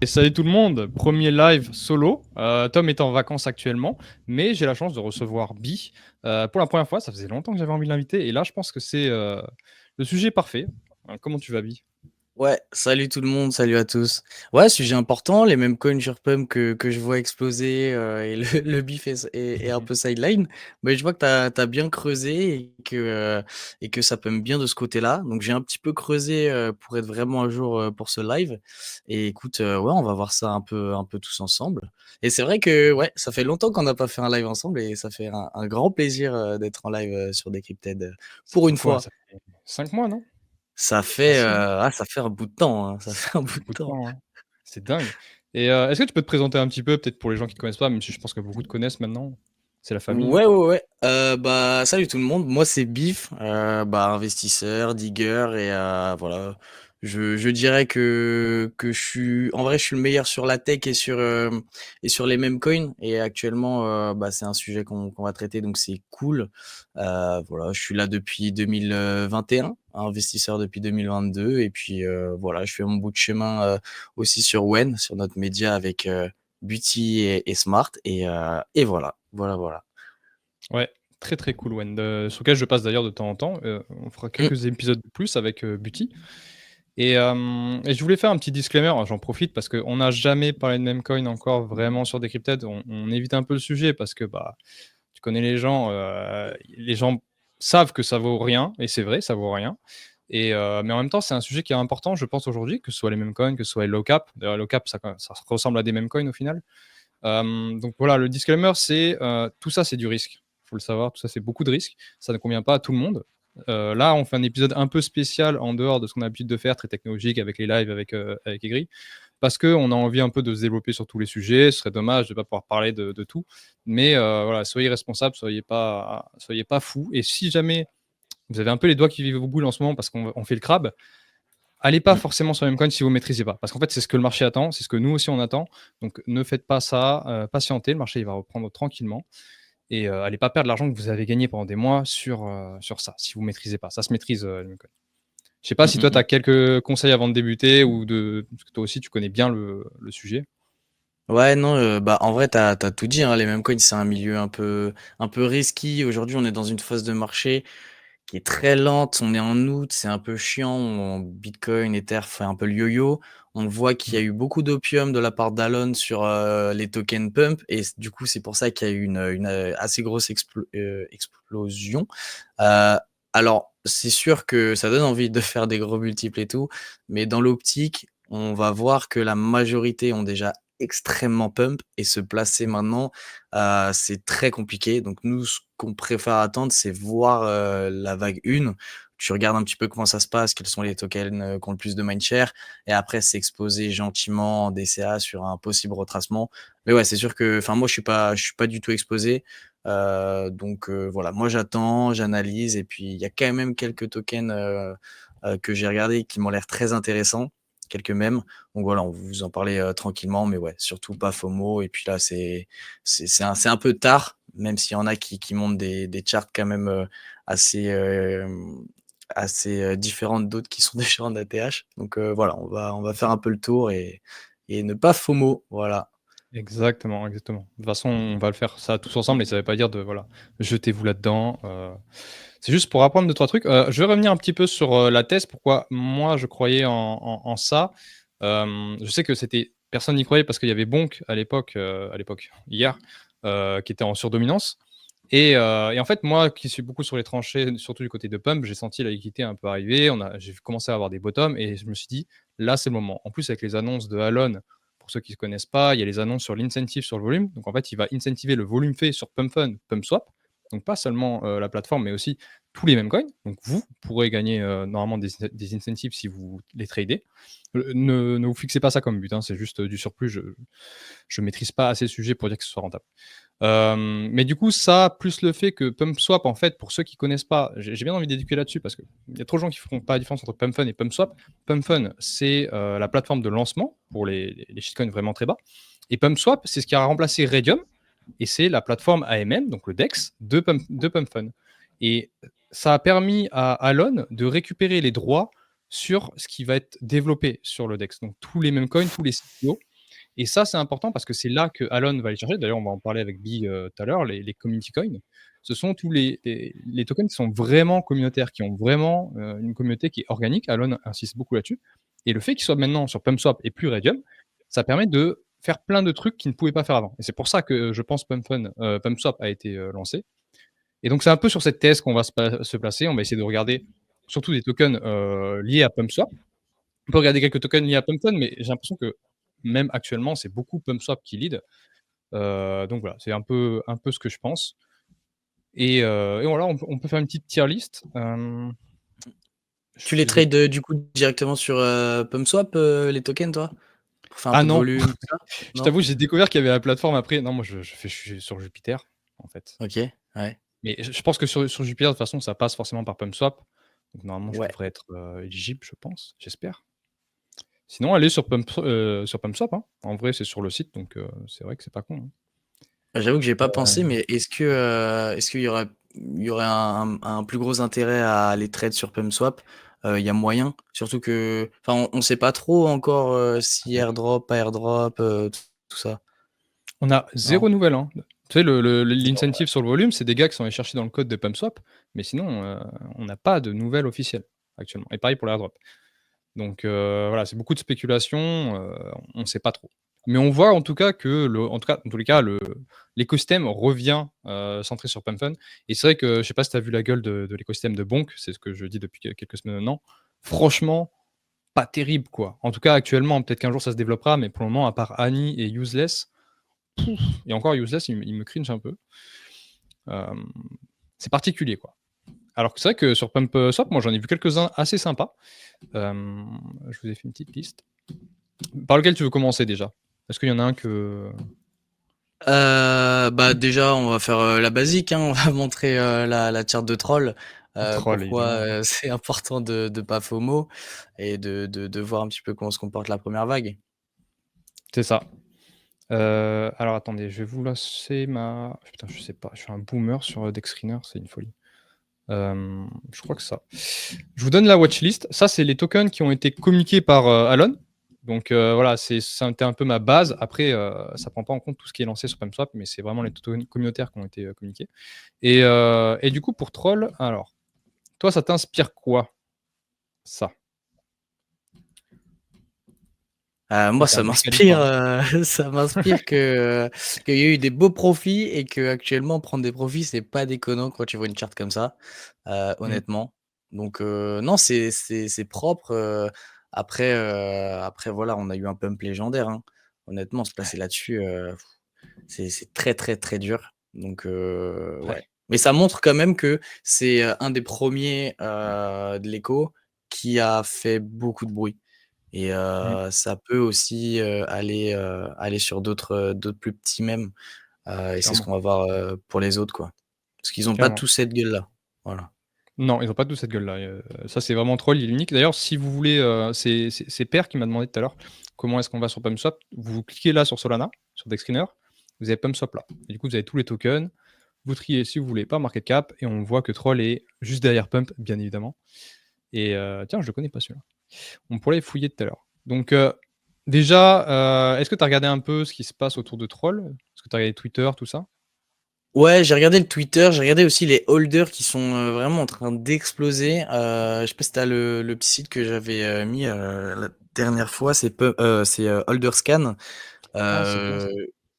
Et salut tout le monde, premier live solo. Tom est en vacances actuellement, mais j'ai la chance de recevoir Bi pour la première fois. Ça faisait longtemps que j'avais envie de l'inviter, et là je pense que c'est le sujet parfait. Comment tu vas, Bi? Ouais, salut tout le monde, salut à tous. Ouais, sujet important, les mêmes coins sur Pump que je vois exploser et le bif est un peu sideline. Mais je vois que t'as bien creusé et que ça pump bien de ce côté-là. Donc j'ai un petit peu creusé pour être vraiment à jour pour ce live. Et écoute, ouais, on va voir ça un peu tous ensemble. Et c'est vrai que ouais, ça fait longtemps qu'on n'a pas fait un live ensemble et ça fait un grand plaisir d'être en live sur Decrypted Ça pour fait une quoi? fois. Ça fait 5 mois, non? Ça fait, Facile. ça fait un bout de temps, hein, ça Ça fait un fait bout de beaucoup de temps. temps, hein. C'est dingue. Et est-ce que tu peux te présenter un petit peu, peut-être pour les gens qui ne te connaissent pas, même si je pense que beaucoup te connaissent maintenant? C'est la famille. Ouais, ouais, ouais. Bah, salut tout le monde. Moi, c'est Biff, bah, investisseur, digger, et voilà. Je dirais que en vrai, je suis le meilleur sur la tech et sur les mêmes coins. Et actuellement, bah, c'est un sujet qu'on va traiter, donc c'est cool. Voilà, je suis là depuis 2021, investisseur depuis 2022, et puis voilà, je fais mon bout de chemin aussi sur Wen, sur notre média avec Beauty et Smart, et voilà, voilà, voilà. Ouais, très très cool, Wen, sur lequel je passe d'ailleurs de temps en temps. On fera Mmh. quelques épisodes de plus avec Buty. Et je voulais faire un petit disclaimer, hein, j'en profite parce qu'on n'a jamais parlé de Memecoin encore vraiment sur Decrypted. On évite un peu le sujet parce que bah, tu connais les gens savent que ça vaut rien, et c'est vrai, ça vaut rien. Mais en même temps, c'est un sujet qui est important, je pense, aujourd'hui, que ce soit les Memecoins, que ce soit les low cap. D'ailleurs, low cap, ça ressemble à des Memecoins au final. Donc voilà, le disclaimer, c'est tout ça, c'est du risque. Il faut le savoir, tout ça, c'est beaucoup de risques. Ça ne convient pas à tout le monde. Là, on fait un épisode un peu spécial en dehors de ce qu'on a l'habitude de faire, très technologique, avec les lives, avec Egri, parce qu'on a envie un peu de se développer sur tous les sujets. Ce serait dommage de ne pas pouvoir parler de tout. Mais voilà, soyez responsables, soyez pas fous. Et si jamais vous avez un peu les doigts qui vivent au bout en ce moment parce qu'on fait le crabe, allez pas Mmh. forcément sur la même coin si vous ne maîtrisez pas. Parce qu'en fait, c'est ce que le marché attend, c'est ce que nous aussi on attend. Donc ne faites pas ça, patientez, le marché il va reprendre tranquillement. Et allez pas perdre l'argent que vous avez gagné pendant des mois sur ça, si vous ne maîtrisez pas. Ça se maîtrise, les meme coins. Je sais pas Mmh, si mmh, toi, tu mmh. as quelques conseils avant de débuter parce que toi aussi, tu connais bien le sujet. Ouais, non, bah, en vrai, t'as tout dit, hein, les meme coins, c'est un milieu un peu risqué. Aujourd'hui, on est dans une phase de marché qui est très lente. On est en août, c'est un peu chiant. Bitcoin, Ether fait un peu le yo-yo. On voit qu'il y a Mmh. eu beaucoup d'opium de la part d'Alon sur les tokens pump. Et du coup, c'est pour ça qu'il y a eu une assez grosse explosion. Euh, alors, c'est sûr que ça donne envie de faire des gros multiples et tout. Mais dans l'optique, on va voir que la majorité ont déjà extrêmement pump et se placer maintenant, c'est très compliqué. Donc nous, ce qu'on préfère attendre, c'est voir la vague 1. Tu regardes un petit peu comment ça se passe, quels sont les tokens qui ont le plus de mindshare, et après s'exposer gentiment en DCA sur un possible retracement. Mais ouais, c'est sûr que, enfin moi je suis pas du tout exposé. Donc voilà, moi j'attends, j'analyse, et puis il y a quand même quelques tokens que j'ai regardés qui m'ont l'air très intéressants, quelques mèmes. Donc voilà, on vous en parlait tranquillement, mais ouais, surtout pas FOMO. Et puis là, c'est un peu tard, même s'il y en a qui montent des charts quand même assez, assez différentes d'autres qui sont déjà en ATH. Donc voilà, on va faire un peu le tour et ne pas FOMO. Voilà. Exactement, exactement. De toute façon, on va le faire ça tous ensemble, et ça veut pas dire de voilà, jetez-vous là-dedans, c'est juste pour apprendre 2-3 trucs. Je vais revenir un petit peu sur, la thèse, pourquoi moi je croyais en ça. Je sais que c'était personne n'y croyait parce qu'il y avait Bonk à l'époque, hier, qui était en surdominance. Et en fait, moi qui suis beaucoup sur les tranchées, surtout du côté de Pump, j'ai senti la liquidité un peu arriver. J'ai commencé à avoir des bottoms, et je me suis dit: «Là, c'est le moment». En plus, avec les annonces de Alon, pour ceux qui ne connaissent pas, il y a les annonces sur l'incentive sur le volume. Donc en fait, il va incentiver le volume fait sur Pump Fun, Pump Swap. Donc pas seulement la plateforme, mais aussi tous les mêmes coins. Donc vous pourrez gagner normalement des incentives si vous les tradez. Ne vous fixez pas ça comme but, hein, c'est juste du surplus. Je maîtrise pas assez le sujet pour dire que ce soit rentable. Mais du coup, ça, plus le fait que PumpSwap, en fait, pour ceux qui connaissent pas, j'ai bien envie d'éduquer là-dessus parce qu'il y a trop de gens qui feront pas la différence entre PumpFun et PumpSwap. PumpFun, c'est la plateforme de lancement pour les shitcoins vraiment très bas. Et PumpSwap, c'est ce qui a remplacé Radium, et c'est la plateforme AMM, donc le DEX, de PumpFun. Et ça a permis à Alon de récupérer les droits sur ce qui va être développé sur le DEX. Donc tous les mêmes coins, tous les CPO. Et ça, c'est important parce que c'est là que Alon va aller chercher. D'ailleurs, on va en parler avec Bi tout à l'heure, les community coins. Ce sont tous les tokens qui sont vraiment communautaires, qui ont vraiment une communauté qui est organique. Alon insiste beaucoup là-dessus. Et le fait qu'ils soient maintenant sur PumpSwap et plus Radium, ça permet de faire plein de trucs qu'ils ne pouvaient pas faire avant. Et c'est pour ça que je pense PumpSwap a été lancé. Et donc, c'est un peu sur cette thèse qu'on va se placer. On va essayer de regarder surtout des tokens liés à PumpSwap. On peut regarder quelques tokens liés à PumpFun, mais j'ai l'impression que même actuellement, c'est beaucoup PumpSwap qui lead. Donc voilà, c'est un peu ce que je pense. Et voilà, on peut faire une petite tier list. Tu les Je vais trades du coup directement sur PumpSwap, les tokens, toi? Pour faire un Ah peu de non! volume, tout ça? Je Non? t'avoue, j'ai découvert qu'il y avait la plateforme après. Non, moi je suis sur Jupiter, en fait. OK, ouais. Mais je pense que sur Jupiter, de toute façon, ça passe forcément par PumpSwap. Donc normalement, je Ouais. devrais être éligible, je pense, j'espère. Sinon, allez sur PumpSwap, hein. En vrai, c'est sur le site, donc c'est vrai que c'est pas con, hein. J'avoue que j'ai pas pensé, mais est-ce qu'il y aurait un plus gros intérêt à les trades sur PumpSwap? Il y a moyen, surtout que enfin on sait pas trop encore, si airdrop, pas airdrop, tout ça, On a non? 0 nouvelles, hein. Tu sais, Zéro. l'incentive sur le volume, c'est des gars qui sont allés chercher dans le code de PumpSwap, mais sinon, on n'a pas de nouvelles officielles actuellement. Et pareil pour l'airdrop. Donc voilà, c'est beaucoup de spéculation, on ne sait pas trop. Mais on voit en tout cas que en tout cas, dans tous les cas, l'écosystème revient centré sur PumpFun. Et c'est vrai que je sais pas si tu as vu la gueule de l'écosystème de Bonk, c'est ce que je dis depuis quelques semaines maintenant. Franchement, pas terrible quoi. En tout cas, actuellement, peut-être qu'un jour ça se développera, mais pour le moment, à part Annie et Useless, et encore Useless, il me cringe un peu. C'est particulier quoi. Alors que c'est vrai que sur PumpSwap, moi j'en ai vu quelques-uns assez sympas. Je vous ai fait une petite liste. Par lequel tu veux commencer déjà? Est-ce qu'il y en a un que. Bah, déjà, on va faire, la basique, hein. On va montrer, la tier de troll, Troll, évidemment. pourquoi, c'est important de pas FOMO et de voir un petit peu comment se comporte la première vague. C'est ça. Alors attendez, je vais vous lancer ma. Putain, je sais pas, je suis un boomer sur Dexriner, c'est une folie. Je crois que ça. Je vous donne la watchlist. Ça, c'est les tokens qui ont été communiqués par Alon. Donc voilà, c'était un peu ma base. Après, ça prend pas en compte tout ce qui est lancé sur PumpSwap, mais c'est vraiment les tokens communautaires qui ont été communiqués. Et du coup, pour Troll, alors, toi, ça t'inspire quoi, ça? Moi, C'est ça un mécanisme, m'inspire, hein. ça m'inspire qu'il y a eu des beaux profits et qu'actuellement prendre des profits, c'est pas déconnant quand tu vois une charte comme ça, Mmh. honnêtement. Donc non, c'est propre, après voilà, on a eu un pump légendaire, hein. Honnêtement, se placer là-dessus, c'est très, très, très dur. Donc ouais. Ouais, Mais ça montre quand même que c'est, un des premiers de l'éco qui a fait beaucoup de bruit. Et mmh, ça peut aussi, aller sur d'autres plus petits mèmes, et c'est ce clairement, qu'on va voir, pour les autres, quoi. Parce qu'ils ont pas clairement. tous cette gueule-là. Voilà. Non, ils ont pas tous cette gueule-là, ça, c'est vraiment Troll, il est unique. D'ailleurs, si vous voulez, c'est Per qui m'a demandé tout à l'heure, comment est-ce qu'on va sur PumpSwap? Vous cliquez là sur Solana, sur Dexriner, vous avez PumpSwap là. Et du coup, vous avez tous les tokens, vous triez si vous voulez par market cap et on voit que Troll est juste derrière Pump, bien évidemment. Et tiens, je le connais pas celui-là. On pourrait les fouiller tout à l'heure. Donc déjà, est-ce que tu as regardé un peu ce qui se passe autour de Troll? Est-ce que tu as regardé Twitter, tout ça? Ouais, j'ai regardé le Twitter, j'ai regardé aussi les holders qui sont, vraiment en train d'exploser. Je sais pas si tu as le petit site que j'avais, mis, la dernière fois, c'est Holderscan. Ah, c'est bien Heu, ça.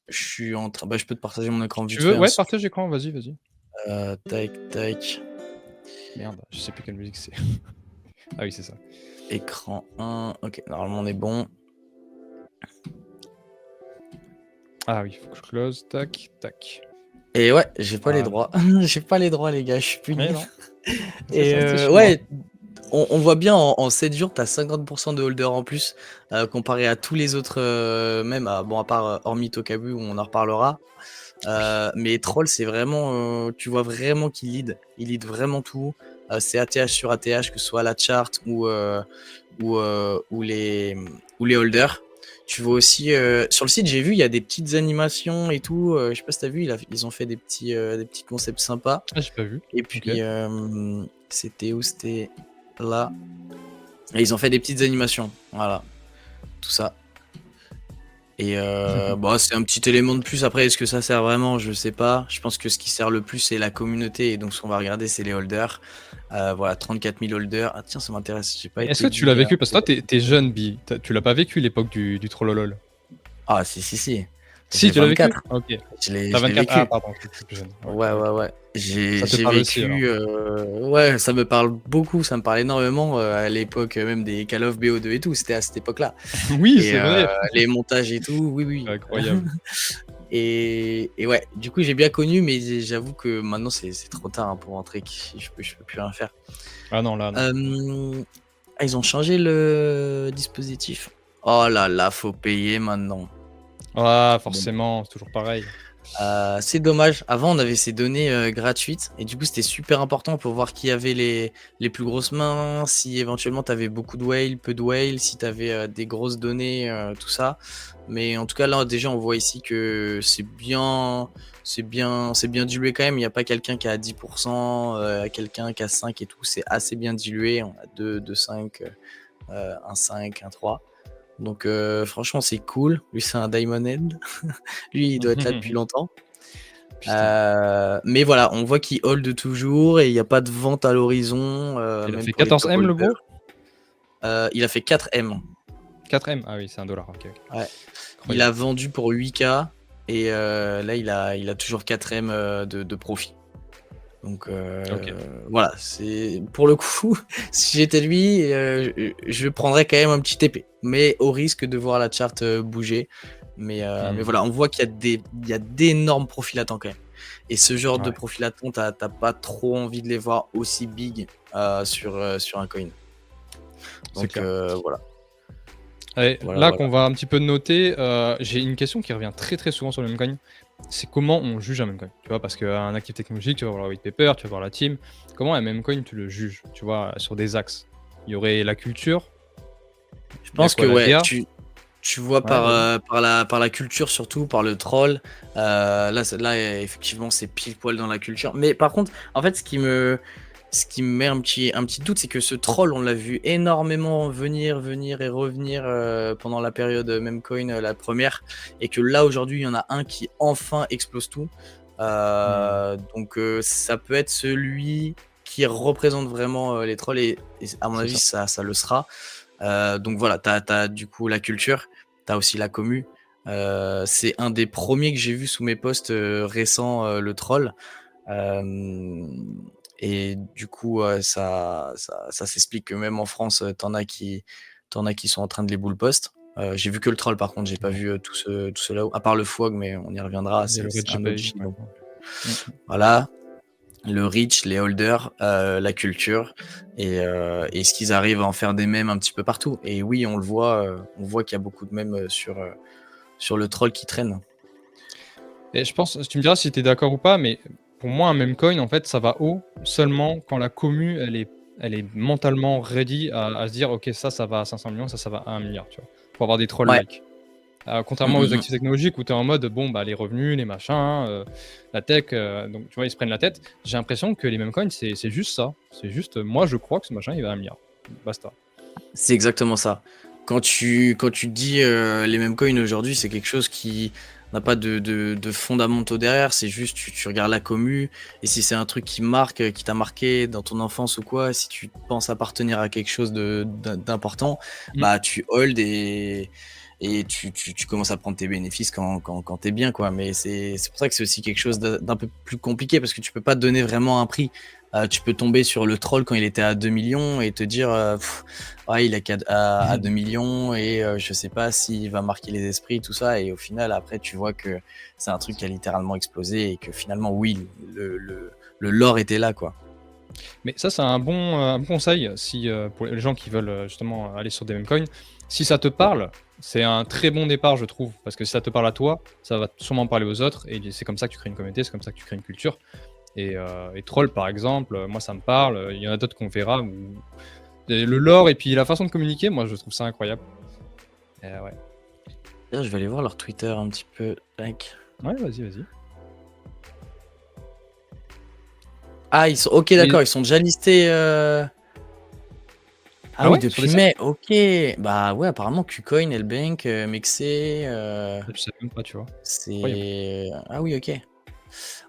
je suis en train bah, je peux te partager mon écran Tu vite veux? fait, hein, Ouais, si tu partage écran, vas-y, vas-y. tac, tac, Merde, je sais plus quelle musique c'est. Ah oui, c'est ça. écran 1, OK, normalement on est bon. Ah oui, faut que je close, tac, tac. Et ouais, j'ai pas les Voilà. droits. J'ai pas les droits, les gars, je suis Mais puni. non, c'est Et ça, c'est chez moi. ouais, on voit bien en 7 jours, tu as 50 de holders en plus, comparé à tous les autres, même à part, hormis Tokabu où on en reparlera. Oui, Mais Troll, c'est vraiment, tu vois vraiment qu'il lead. Il lead vraiment tout. C'est ATH sur ATH, que ce soit la chart ou les holders. Tu vois aussi, sur le site, j'ai vu, il y a des petites animations et tout. Je sais pas si tu as vu, ils ont fait des petits concepts sympas. ah, j'ai pas vu. Et OK. puis, c'était où? C'était là. Et ils ont fait des petites animations. Voilà, tout ça. Et bah, c'est un petit élément de plus. Après, est-ce que ça sert vraiment? Je sais pas. Je pense que ce qui sert le plus, c'est la communauté. Et donc, ce qu'on va regarder, c'est les holders. Voilà, 34 000 holders. Ah tiens, ça m'intéresse. J'ai pas Mais est-ce été que tu l'as bi. vécu? Parce que toi, tu es jeune, Bi. Tu l'as pas vécu l'époque du Trollolol? Ah, si, si, si. Si, J'ai tu l'as vécu? 24. Ok. Je T'as l'ai 24. Ah, vécu. pardon, je suis plus jeune. Ouais, Ouais, ouais, ok. ouais. Ça te J'ai parle aussi alors. vécu. Ouais, ça me parle beaucoup. Ça me parle énormément à l'époque même des Call of BO2 et tout. C'était à cette époque-là. Oui, Et c'est vrai. les montages et tout. Oui, C'est oui. incroyable. Et ouais, du coup, j'ai bien connu, mais j'avoue que maintenant, c'est trop tard hein, pour rentrer. Je peux plus rien faire. Ah non, là, non. Ah, ils ont changé le dispositif. Oh là là, faut payer maintenant. Ah, Bon, forcément, c'est toujours pareil. c'est dommage. Avant, on avait ces données gratuites et du coup, c'était super important pour voir qui avait les plus grosses mains, si éventuellement tu avais beaucoup de whales, peu de whales, si tu avais des grosses données, tout ça. Mais en tout cas, là, déjà, on voit ici que c'est bien dilué quand même. Il n'y a pas quelqu'un qui a 10%, quelqu'un qui a 5 et tout. C'est assez bien dilué. On a 2, 5, un 5, un 3. Donc franchement, c'est cool. Lui, c'est un Diamond Head. Lui, il doit être là depuis longtemps. Putain. Mais voilà, on voit qu'il hold toujours et il n'y a pas de vente à l'horizon, Il a même fait pour les top 14M le holders. gros? Il a fait 4M. 4M? Ah oui, c'est 1 $. Ok, ok. Ouais. Il a Incroyable. vendu pour 8K et là, il a toujours 4M de profit. Donc Ok. voilà, c'est pour le coup, si j'étais lui, je prendrais quand même un petit TP, mais au risque de voir la charte bouger. Mais Hmm. voilà, on voit qu'il y a d'énormes profils latents quand même. Et ce genre de Ouais, profil latent, t'as pas trop envie de les voir aussi big sur un coin. c'est Donc clair. voilà, Allez, voilà, là voilà. qu'on va un petit peu noter, j'ai une question qui revient très très souvent sur le meme coin. C'est comment on juge un meme coin? Tu vois, parce qu'un actif technologique, tu vas voir le white paper, tu vas voir la team. Comment un meme coin, tu le juges? Tu vois, sur des axes. Il y aurait la culture, Je il y a pense que quoi, la ouais, DA? tu vois Ouais, vas-y. par la culture surtout, par le troll. Là, effectivement, c'est pile poil dans la culture. Mais par contre, en fait, ce qui me met un petit doute, c'est que ce troll, on l'a vu énormément venir et revenir pendant la période Memecoin, la première. Et que là, aujourd'hui, il y en a un qui enfin explose tout. Hmm, Donc, ça peut être celui qui représente vraiment les trolls. Et à mon c'est avis, ça. ça le sera. Donc voilà, t'as du coup la culture, t'as aussi la commu. C'est un des premiers que j'ai vu sous mes posts récents, le troll. Euh, et du coup, ça s'explique que même en France, t'en as qui sont en train de les bull post. J'ai vu que le troll, par contre, j'ai pas Effectivement. vu tout cela, à part le FOG, mais on y reviendra, Il y a le c'est Reggie un autre Pay, par gigot. exemple. Hmm, hmm. Voilà, le reach, les holders, la culture et ce qu'ils arrivent à en faire des mèmes un petit peu partout. Et oui, on voit qu'il y a beaucoup de mèmes sur le troll qui traîne. Et je pense, tu me diras si tu es d'accord ou pas, mais pour moi, un meme coin, en fait, ça va haut seulement quand la commu, elle est mentalement ready à se dire, ok, ça va à 500 millions, ça va à 1 milliard, tu vois, pour avoir des trolls Ouais. like. Mm, Contrairement aux mm, mm. actifs technologiques où tu es en mode, bon, bah, les revenus, les machins, la tech, donc tu vois, ils se prennent la tête. J'ai l'impression que les meme coins, c'est juste ça. C'est juste, moi, je crois que ce machin, il va à 1 milliard. Basta. C'est exactement ça. Quand tu dis les mêmes coins aujourd'hui, c'est quelque chose qui n'a pas de fondamentaux derrière, c'est juste tu regardes la commu, et si c'est un truc qui marque, qui t'a marqué dans ton enfance ou quoi, si tu penses appartenir à quelque chose d'important, Mm. bah tu hold et tu commences à prendre tes bénéfices quand t'es bien, quoi. Mais c'est pour ça que c'est aussi quelque chose d'un peu plus compliqué, parce que tu peux pas te donner vraiment un prix. Tu peux tomber sur le troll quand il était à 2 millions et te dire ouais, il est à 2 millions et je sais pas s'il va marquer les esprits, tout ça. Et au final, après, tu vois que c'est un truc qui a littéralement explosé et que finalement, oui, le lore était là, quoi. Mais ça, c'est un bon conseil si, pour les gens qui veulent justement aller sur des meme coins. Si ça te parle, c'est un très bon départ, je trouve. Parce que si ça te parle à toi, ça va sûrement parler aux autres. Et c'est comme ça que tu crées une communauté, c'est comme ça que tu crées une culture. Et Troll, par exemple, moi, ça me parle. Il y en a d'autres qu'on verra. Et le lore et puis la façon de communiquer, moi, je trouve ça incroyable. Ouais. D'ailleurs, je vais aller voir leur Twitter un petit peu. Tac. Ouais, vas-y, vas-y. Ah, ils sont ok, Mais d'accord, ils sont déjà listés. Ah Ah oui, ouais? Sur des depuis sites? mai, OK. Bah, ouais, apparemment KuCoin, Lbank, Mexe, Je savais même pas, tu vois? Incroyable. c'est ah oui, OK.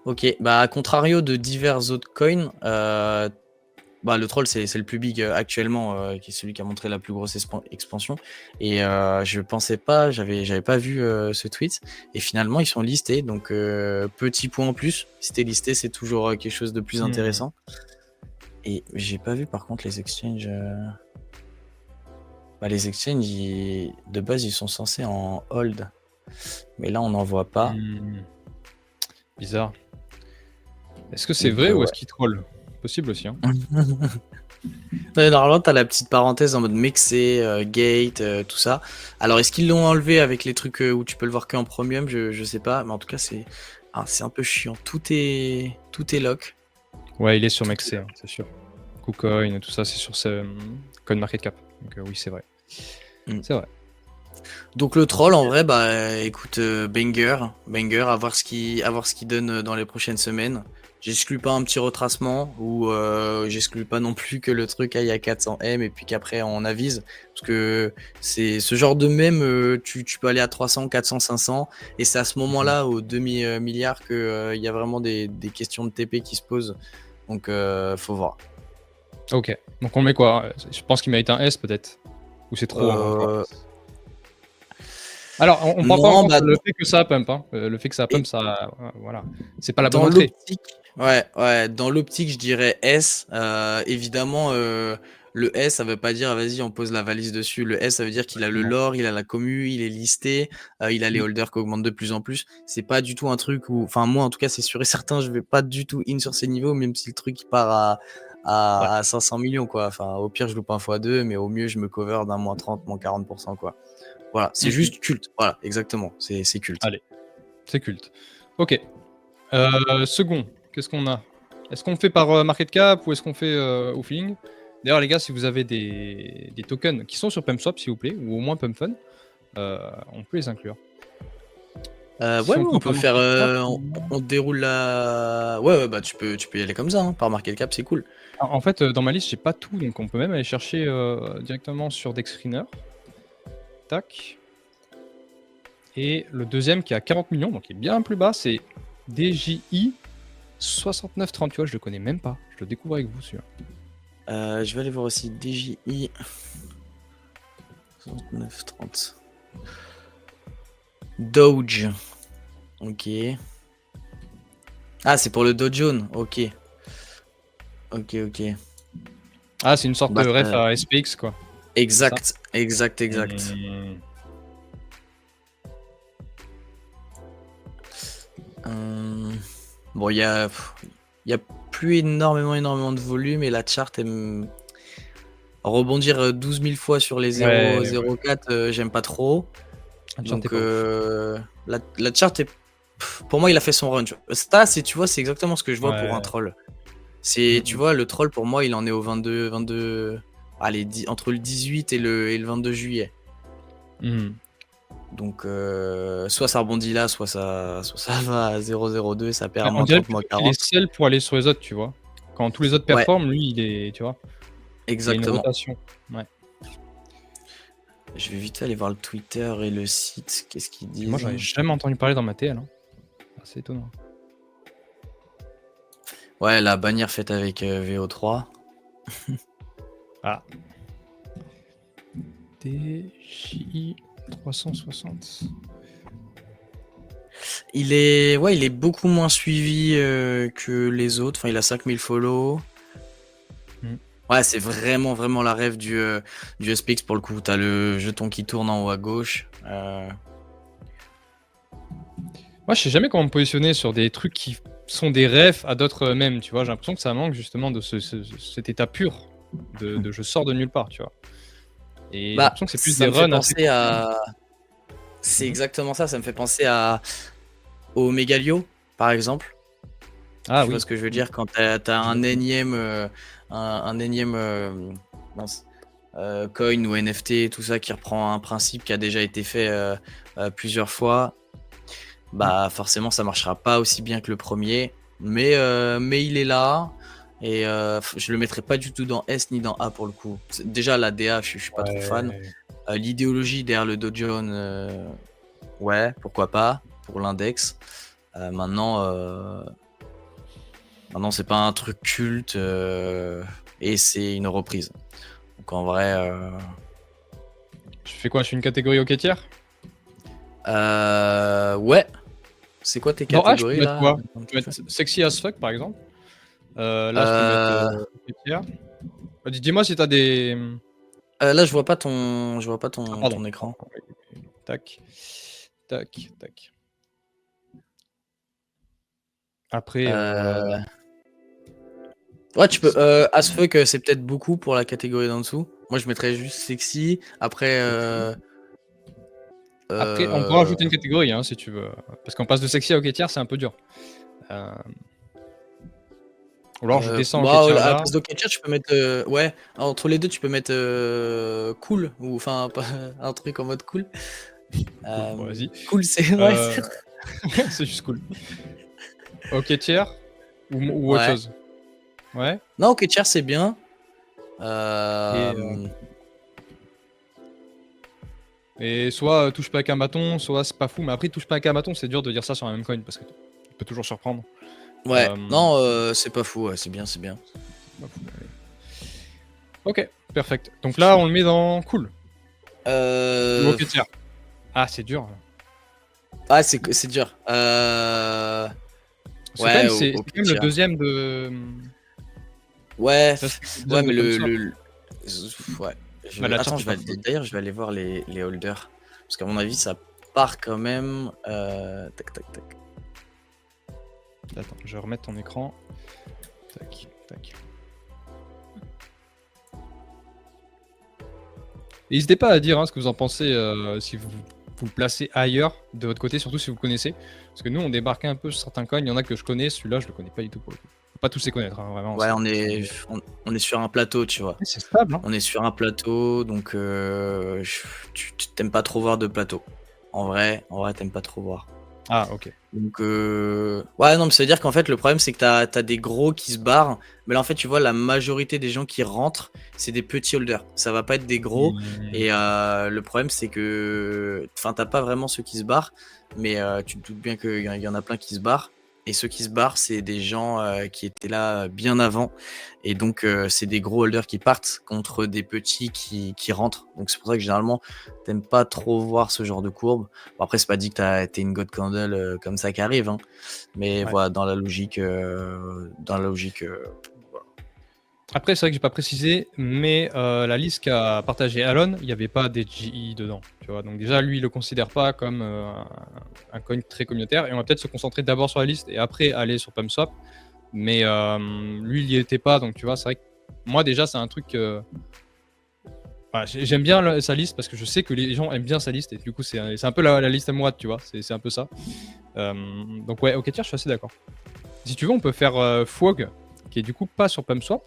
OK, bah, à contrario de divers autres coins, bah, le troll, c'est le plus big, actuellement, qui est celui qui a montré la plus grosse expansion et je pensais pas, j'avais pas vu, ce tweet et finalement ils sont listés donc petit point en plus. Si tu listé, c'est toujours, quelque chose de plus Mmh. intéressant et j'ai pas vu par contre les exchanges, bah, les exchanges de base, ils sont censés en hold, mais là on n'en voit pas Mmh. Bizarre. Est-ce que c'est donc vrai ou ouais. est-ce qu'ils trollent? Possible aussi, hein. Ouais, normalement, tu as la petite parenthèse en mode mixé, gate, tout ça. Alors, est-ce qu'ils l'ont enlevé avec les trucs, où tu peux le voir qu'en premium? Je sais pas, mais en tout cas, c'est un peu chiant. Tout est lock, Ouais, il est sur tout est Mexc, hein, lock. c'est sûr. KuCoin, tout ça, c'est sur ce, CoinMarketCap. Donc oui, c'est vrai. Mmh. C'est vrai. Donc le troll, en vrai, bah, écoute, banger, à voir ce qu'il donne, dans les prochaines semaines. J'exclus pas un petit retracement ou j'exclus pas non plus que le truc aille à 400 M et puis qu'après on avise. Parce que c'est ce genre de mème, tu peux aller à 300, 400, 500 et c'est à ce Mmh. moment-là, au demi, milliard que, il y a vraiment des questions de TP qui se posent. Donc faut voir. OK. Donc on met quoi? Je pense qu'il mérite un S peut-être? Ou c'est trop encore Heu, S? Alors on prend pas en non, compte bah le fait que ça pump, hein. Le fait que ça pump, et ça voilà. C'est pas la bonne dans entrée. l'optique, ouais, ouais, dans l'optique, je dirais S. Évidemment, le S, ça veut pas dire: «Vas-y, on pose la valise dessus». Le S, ça veut dire qu'il a le Exactement. lore, il a la commu, il est listé, il a les Mmh. holders qui augmentent de plus en plus. C'est pas du tout un truc où enfin, moi, en tout cas, c'est sûr et certain, je vais pas du tout in sur ces niveaux, même si le truc il part Ouais. à 500 000 000, quoi. Enfin, au pire, je loupe un fois 2, mais au mieux, je me cover d'un -30, -40%, quoi. Voilà, c'est Mmh mh. juste culte. Voilà, exactement, c'est culte. Allez, c'est culte. OK. Second, qu'est-ce qu'on a? Est-ce qu'on fait par, market cap ou est-ce qu'on fait, au feeling? D'ailleurs les gars, si vous avez des tokens qui sont sur PumpSwap s'il vous plaît, ou au moins PumpFun, on peut les inclure. Ouais, Si on ouais, on prend peut par faire, market cap on déroule la ouais, ouais, bah, tu peux y aller comme ça, hein, par market cap, c'est cool. en fait, dans ma liste, j'ai pas tout, donc on peut même aller chercher, directement sur DexScreener. Tac, et le deuxième qui est à 40 millions, donc qui est bien plus bas, c'est DJI 6930, tu vois? Je le connais même pas, je le découvre avec vous celui-là. Je vais aller voir aussi DJI 6930. Doge, OK. Ah, c'est pour le Dow Jones, OK. OK, OK. Ah, c'est une sorte Bah, de ref à SPX quoi, c'est ça? exact, exact, exact. Mmh. Hem, bon, il y a plus énormément de volume et la chart, rebondir, 12 000 fois sur les Ouais, ouais, 0,04, j'aime pas trop. la chart est Donc pas ouf. la chart est pour moi, il a fait son run, tu vois? Ça, c'est tu vois, c'est exactement ce que je vois pour un Ouais. troll. Mmh C'est tu mh. vois, le troll pour moi, il en est au 22 allez, dix entre le 18 et le 22 juillet. Mmh. Donc soit ça rebondit là, soit ça va à 0,02, ça perd Bah, à on moins dirait 30, moins plutôt qu'il 40. est sell pour aller sur les autres, tu vois? Quand tous les autres Ouais, performent, lui, il est tu vois? Il y a une exactement. rotation. Ouais. Je vais vite fait aller voir le Twitter et le site, qu'est-ce qu'ils Puis moi, disent? j'en ai jamais entendu parler dans ma TL, hein. C'est étonnant. Ouais, la bannière faite avec, VO3. Ah. DJI 360. Il est beaucoup moins suivi, que les autres. Enfin, il a 5 000 follow. Mmh. Ouais, c'est vraiment la rêve du SPX pour le coup. Tu as le jeton qui tourne en haut à gauche. Moi, je sais jamais comment me positionner sur des trucs qui sont des refs à d'autres, mèmes, tu vois? J'ai l'impression que ça manque justement de cet état pur de je sors de nulle part, tu vois? Et j'ai Bah, l'impression que c'est plus ça des me fait runs assez penser courts, tu vois? à c'est Mmh mh. exactement ça, ça me fait penser au Megalio, par exemple. Ah Tu vois oui. ce que je veux Mmh. dire? Quand tu as un Exactement. énième, mince, coin ou NFT, tout ça qui reprend un principe qui a déjà été fait, plusieurs fois. Mmh. Bah, forcément, ça marchera pas aussi bien que le premier, mais il est là Et je le mettrais pas du tout dans S ni dans A pour le coup. Déjà la DA, je suis pas trop fan. Ouais. L'idéologie derrière le Dow Jones, ouais, pourquoi pas, pour l'index. Maintenant c'est pas un truc culte et c'est une reprise. Donc en vrai, Je fais quoi? Je suis une catégorie OK tiers? ouais. C'est quoi tes Dans A, je peux catégories mettre là? quoi? Je peux mettre sexy as fuck, par exemple. Là, je peux mettre Euh, OK tiers. Dis-moi si t'as des. Là, je vois pas Ah, ton, pardon. ton écran. Tac. Tac. Tac. Après. Euh, Ouais, tu peux. As fuck, c'est peut-être beaucoup pour la catégorie d'en dessous. Moi, je mettrais juste sexy. Après, Après, on peut rajouter euh, une catégorie hein, si tu veux. Parce qu'on passe de sexy à OK tiers, c'est un peu dur. Ou alors je descends OK bah, tiers à la là. place d'Oketcher, tu peux mettre. Ouais, entre les deux, tu peux mettre cool. Ou enfin, un truc en mode cool. Cool, bon, vas-y. Cool, c'est. Ouais, Euh, c'est juste cool. OK tiers ou autre ouais. chose. Ouais. Non, Oketcher, c'est bien. Et, et soit touche pas avec un bâton, soit c'est pas fou. Mais après, touche pas avec un bâton, c'est dur de dire ça sur un même coin parce que tu peux toujours surprendre. Ouais, non, c'est pas fou. Ouais, c'est bien, c'est bien. Pas fou, allez. Ok, perfect. Donc là, on le met dans cool. Ou OK tiers. Ah, c'est dur. Ah, c'est dur. Parce que quand Ouais, même, c'est quand même le Oketcher. deuxième de. Ouais, Ça, c'est le ouais, deuxième de mais PumSwap. ouais. Bah, la charte Attends, est pas folle. d'ailleurs, je vais aller voir les holders. Parce qu'à mon avis, ça part quand même. Tac, tac, tac. Attends, je vais remettre ton écran. Tac, tac. N'hésitez pas à dire hein, ce que vous en pensez, si vous le placez ailleurs de votre côté, surtout si vous connaissez. Parce que nous, on débarquait un peu sur certains coins. Il y en a que je connais, celui-là, je le connais pas du tout pour le coup. Faut pas tous les connaître, hein, vraiment. Ouais, on est sur un plateau, tu vois. C'est stable. Hein. On est sur un plateau, donc tu t'aimes pas trop voir de plateau. En vrai, t'aimes pas trop voir. Ah, ok. Donc, ouais, non, mais ça veut dire qu'en fait, le problème, c'est que t'as des gros qui se barrent. Mais là, en fait, tu vois, la majorité des gens qui rentrent, c'est des petits holders. Ça va pas être des gros. Et le problème, c'est que. Enfin, t'as pas vraiment ceux qui se barrent. Mais tu te doutes bien qu'il y en a plein qui se barrent. Et ceux qui se barrent, c'est des gens qui étaient là bien avant. Et donc, c'est des gros holders qui partent contre des petits qui rentrent. Donc, c'est pour ça que généralement, t'aimes pas trop voir ce genre de courbe. Bon, après, c'est pas dit que t'es une God Candle comme ça qui arrive. Hein. Mais Ouais. voilà, dans la logique. Voilà. Après, c'est vrai que j'ai pas précisé, mais la liste qu'a partagé Alon, il n'y avait pas des GI dedans. Tu vois, donc déjà, lui, il le considère pas comme un coin très communautaire. Et on va peut-être se concentrer d'abord sur la liste et après aller sur PumSwap. Mais lui, il y était pas. Donc tu vois, c'est vrai que moi, déjà, c'est un truc. Voilà, j'aime bien sa liste parce que je sais que les gens aiment bien sa liste. Et du coup, c'est un peu la liste à moi, tu vois. C'est un peu ça. Donc ouais, ok, tiens, je suis assez d'accord. Si tu veux, on peut faire Fwog, qui est du coup pas sur PumSwap.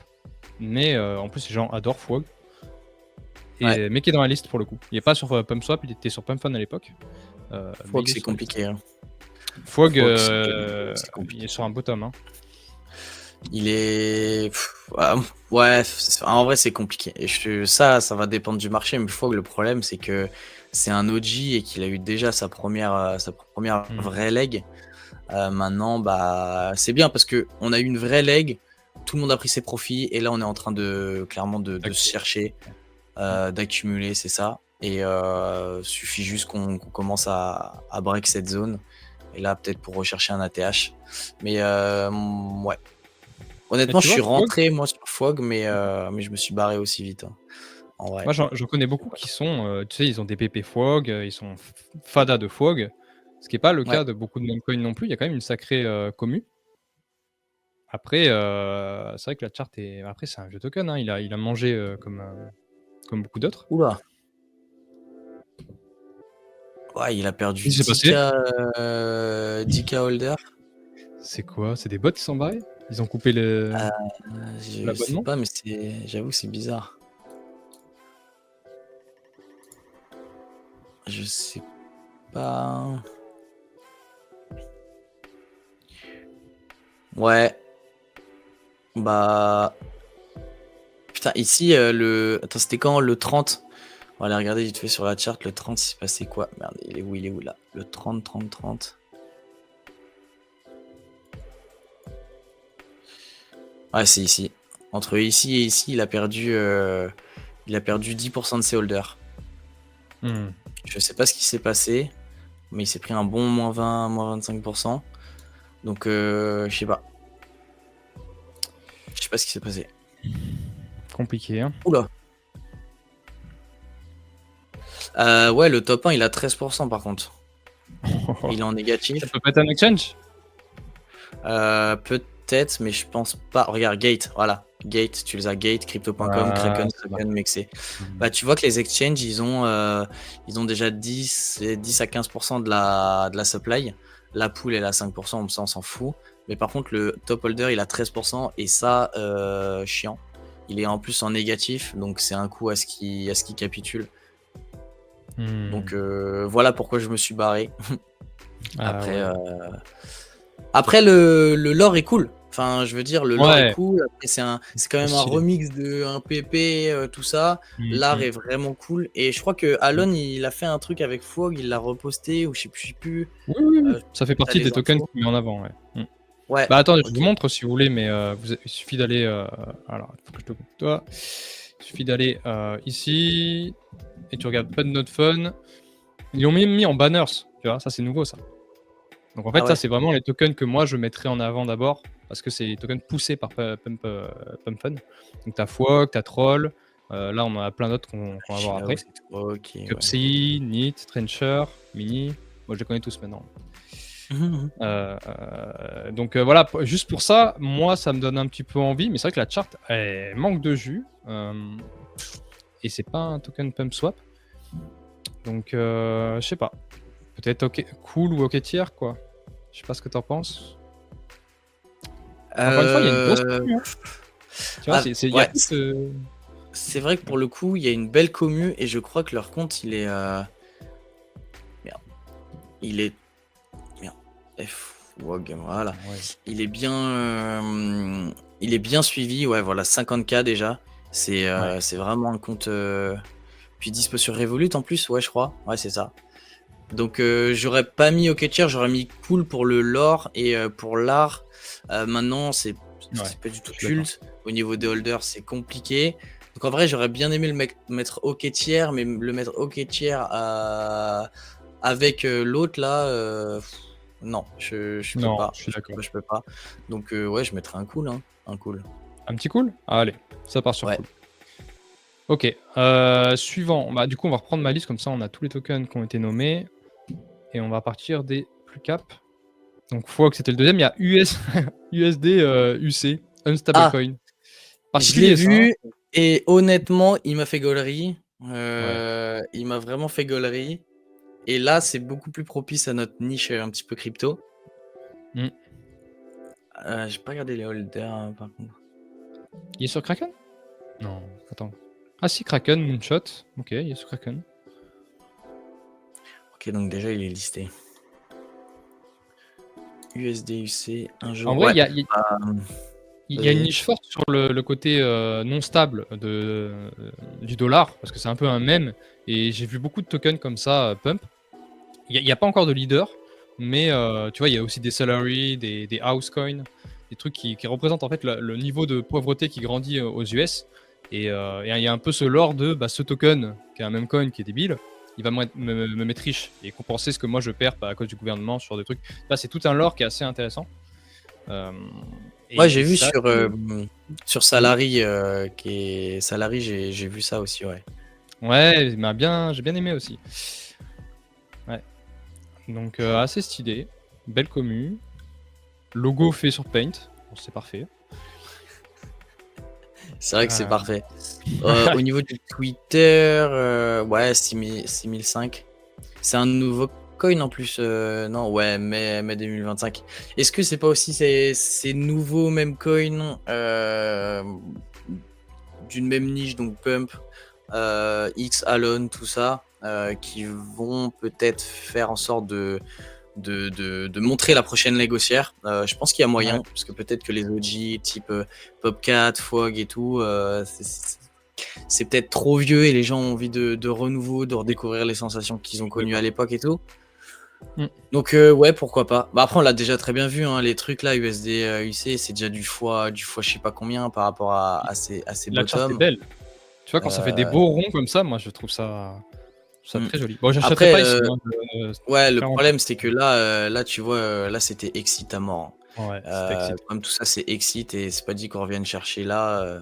Mais en plus, les gens adorent Fwog. Ouais. Mais qui est dans la liste pour le coup. Il n'est pas sur PumSwap, il était sur PumFun à l'époque. Faut que c'est compliqué. Hein. Fwog, c'est compliqué. il est sur un bottom. Hein. Il est. Ouais, en vrai, c'est compliqué. Et ça va dépendre du marché. Mais il faut que le problème, c'est que c'est un OG et qu'il a eu déjà sa première vraie leg. Maintenant, bah, c'est bien parce qu'on a eu une vraie leg. Tout le monde a pris ses profits. Et là, on est en train clairement de se chercher, d'accumuler, c'est ça. Et suffit juste qu'on commence à break cette zone. Et là, peut-être pour rechercher un ATH. Mais ouais. Honnêtement, je suis rentré moi sur Fwog, mais je me suis barré aussi vite. Hein, en vrai. Moi, j'en connais beaucoup qui sont, tu sais, ils ont des PP Fwog, ils sont fada de Fwog, ce qui n'est pas le cas de beaucoup de memcoins non plus. Il y a quand même une sacrée commu. Après, c'est vrai que la chart est. Après, c'est un vieux token, hein. Il a mangé comme beaucoup d'autres. Oula. Ouais, il a perdu Qu'est-ce qui s'est 10K, 10K holder. C'est quoi? C'est des bots qui sont barrés? Ils ont coupé Je sais pas, mais j'avoue, c'est bizarre. Je sais pas. Ouais. Bah, putain, ici, Attends, c'était quand le 30? On va aller regarder vite fait sur la chart. Le 30, il s'est passé quoi? Merde, il est où là? Le 30, 30, 30. Ouais, c'est ici. Entre ici et ici, il a perdu 10% de ses holders. Je sais pas ce qui s'est passé, mais il s'est pris un bon moins 20, moins 25%. Donc, je sais pas. Je sais pas ce qui s'est passé. Compliqué, hein. Oula. Ouais, le top 1, il a 13% par contre. Il est en négatif. Ça peut pas être un exchange? Peut-être, mais je pense pas. Regarde, Gate, voilà. Gate, tu les as Gate, Crypto.com, Kraken, Kraken, Mexé. Bah, tu vois que les exchanges, ils ont déjà 10 à 15% de la supply. La pool, elle a 5%, ça, on s'en fout. Mais par contre, le top holder, il a 13%, et ça, chiant. Il est en plus en négatif, donc c'est un coup à ce qu'il capitule. Donc voilà pourquoi je me suis barré. Après, le lore est cool. Enfin, je veux dire, le lore est cool. Après, c'est quand même un remix de un PP, tout ça. L'art est vraiment cool. Et je crois que Alon, il a fait un truc avec Fog, il l'a reposté, ou je sais plus. Oui. Ça fait partie des tokens qu'il met en avant, ouais. Ouais. Bah attendez, je vous montre si vous voulez, mais il suffit d'aller. Alors, il faut que je te montre toi. Il suffit d'aller ici et tu regardes Fun Not Fun. Ils l'ont même mis en banners, tu vois, ça c'est nouveau ça. Donc en fait, ça c'est vraiment les tokens que moi je mettrais en avant d'abord parce que c'est les tokens poussés par Pump Fun. Donc t'as Fwog, t'as Troll. Là, on en a plein d'autres qu'on va voir après. Cupsy, Neat, Trencher, Mini. Moi, je les connais tous maintenant. Donc voilà, juste pour ça, moi ça me donne un petit peu envie, mais c'est vrai que la chart elle manque de jus et c'est pas un token pump swap, donc je sais pas, peut-être cool ou ok tier quoi, je sais pas ce que t'en penses. Encore une fois, il y a une grosse commu, hein. Tu vois, c'est vrai que pour le coup il y a une belle commu et je crois que leur compte il est voilà. Il est bien suivi, ouais, voilà, 50K déjà. C'est vraiment un compte. Puis dispo sur Revolut en plus, ouais, je crois. Ouais, c'est ça. Donc j'aurais pas mis OK Tier, j'aurais mis cool pour le lore et pour l'art. Maintenant, c'est pas du tout culte. Au niveau des holders, c'est compliqué. Donc en vrai, j'aurais bien aimé le mettre OK Tier, mais le mettre OK Tier avec l'autre là. Non, je peux pas. Je suis d'accord. Je peux pas. Donc ouais, je mettrais un cool, hein. Un cool. Un petit cool? Ah, allez, ça part sur cool. Ok, suivant. Bah, du coup, on va reprendre ma liste, comme ça on a tous les tokens qui ont été nommés. Et on va partir des plus cap. Donc, Fwog, c'était le deuxième. Il y a USD UC, Unstable Coin. Je l'ai vu, et honnêtement, il m'a fait gaulerie. Il m'a vraiment fait gaulerie. Et là, c'est beaucoup plus propice à notre niche un petit peu crypto. J'ai pas regardé les holders par contre. Il est sur Kraken? Non, attends. Ah si, Kraken, Moonshot. Ok, il est sur Kraken. Ok, donc déjà il est listé. USDUC, un jour. En vrai, il y a une niche forte sur le côté non stable du dollar, parce que c'est un peu un mème. Et j'ai vu beaucoup de tokens comme ça, pump. Il n'y a pas encore de leader, mais tu vois, il y a aussi des salary, des house coins, des trucs qui représentent en fait le niveau de pauvreté qui grandit aux US. Et il y a un peu ce lore de ce token, qui est un même coin qui est débile, il va me mettre riche et compenser ce que moi je perds à cause du gouvernement sur des trucs. Là, c'est tout un lore qui est assez intéressant. J'ai vu sur Salary, Salary, j'ai vu ça aussi, ouais. Ouais, j'ai bien aimé aussi. Ouais. Donc assez stylé, belle commu, logo fait sur Paint, bon, c'est parfait. C'est vrai que c'est parfait. Au niveau du Twitter, ouais, 6005. C'est un nouveau coin en plus, non, ouais, mai 2025. Est-ce que c'est pas aussi ces nouveaux mêmes coins d'une même niche, donc Pump, X, Alon, tout ça, qui vont peut-être faire en sorte de de montrer la prochaine leg haussière. Je pense qu'il y a moyen, parce que peut-être que les OG type Popcat, Fog et tout, c'est peut-être trop vieux et les gens ont envie de renouveau, de redécouvrir les sensations qu'ils ont connues à l'époque et tout. Donc ouais, pourquoi pas. Bah après on l'a déjà très bien vu, hein, les trucs là USD UC, c'est déjà du fois je sais pas combien par rapport à ces La charte est bottoms. belle. Tu vois, quand ça fait des beaux ronds comme ça, moi je trouve ça très joli. Bon, j'achèterai Après, pas ici. ouais, le clairement problème c'est que là tu vois, là c'était exit à mort. Ouais, c'était excitant. Comme tout ça c'est exit et c'est pas dit qu'on revienne chercher là.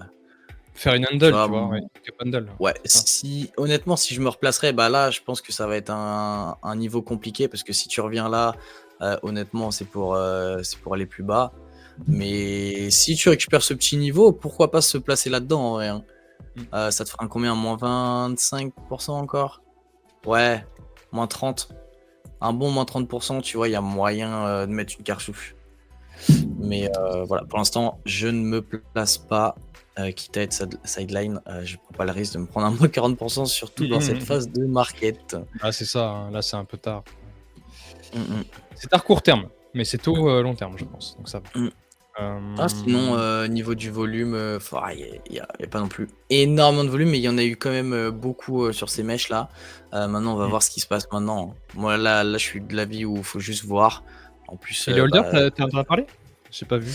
Faire une Tu handle, vois, tu vois, ouais, cap handle. ouais, C'est ça. si honnêtement, si je me replacerais, bah là, je pense que ça va être un niveau compliqué parce que si tu reviens là, honnêtement, c'est pour aller plus bas. Mais si tu récupères ce petit niveau, pourquoi pas se placer là-dedans en vrai, hein. Ça te fera un combien? Moins 25% encore? Ouais, moins 30. Un bon moins 30%, tu vois, il y a moyen de mettre une cartouche. Mais voilà, pour l'instant, je ne me place pas. Quitte à être sideline, je prends pas le risque de me prendre un moins 40%, surtout dans cette phase de market. Ah, c'est ça, hein, là c'est un peu tard. Mmh. C'est tard court terme, mais c'est tôt long terme, je pense, donc ça va. Sinon, niveau du volume, il y a pas non plus énormément de volume, mais il y en a eu quand même beaucoup sur ces mèches là. Maintenant, on va voir ce qui se passe maintenant, hein. Moi, là, je suis de l'avis où il faut juste voir. En plus, Et les holders, t'en as parlé? J'ai pas vu.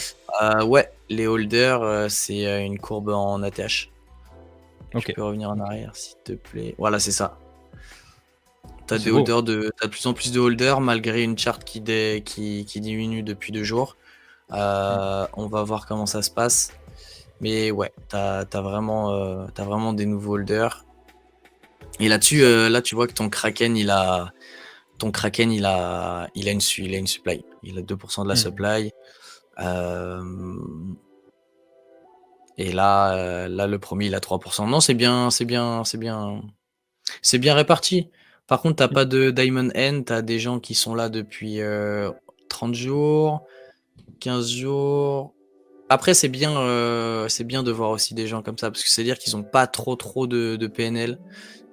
ouais, les holders, c'est une courbe en ATH. Ok. Tu peux revenir en arrière, s'il te plaît. Voilà, c'est ça. T'as C'est des beau. holders t'as de plus en plus de holders malgré une charte qui diminue depuis 2 jours. On va voir comment ça se passe. Mais ouais, t'as vraiment des nouveaux holders. Et là-dessus, là, tu vois que ton Kraken, il a une supply. Il a 2% de la supply. Et là, le premier, il a 3%. Non, c'est bien réparti. Par contre, t'as pas de Diamond N, t'as des gens qui sont là depuis 30 jours, 15 jours. Après, c'est bien de voir aussi des gens comme ça, parce que c'est-à-dire qu'ils ont pas trop de PNL.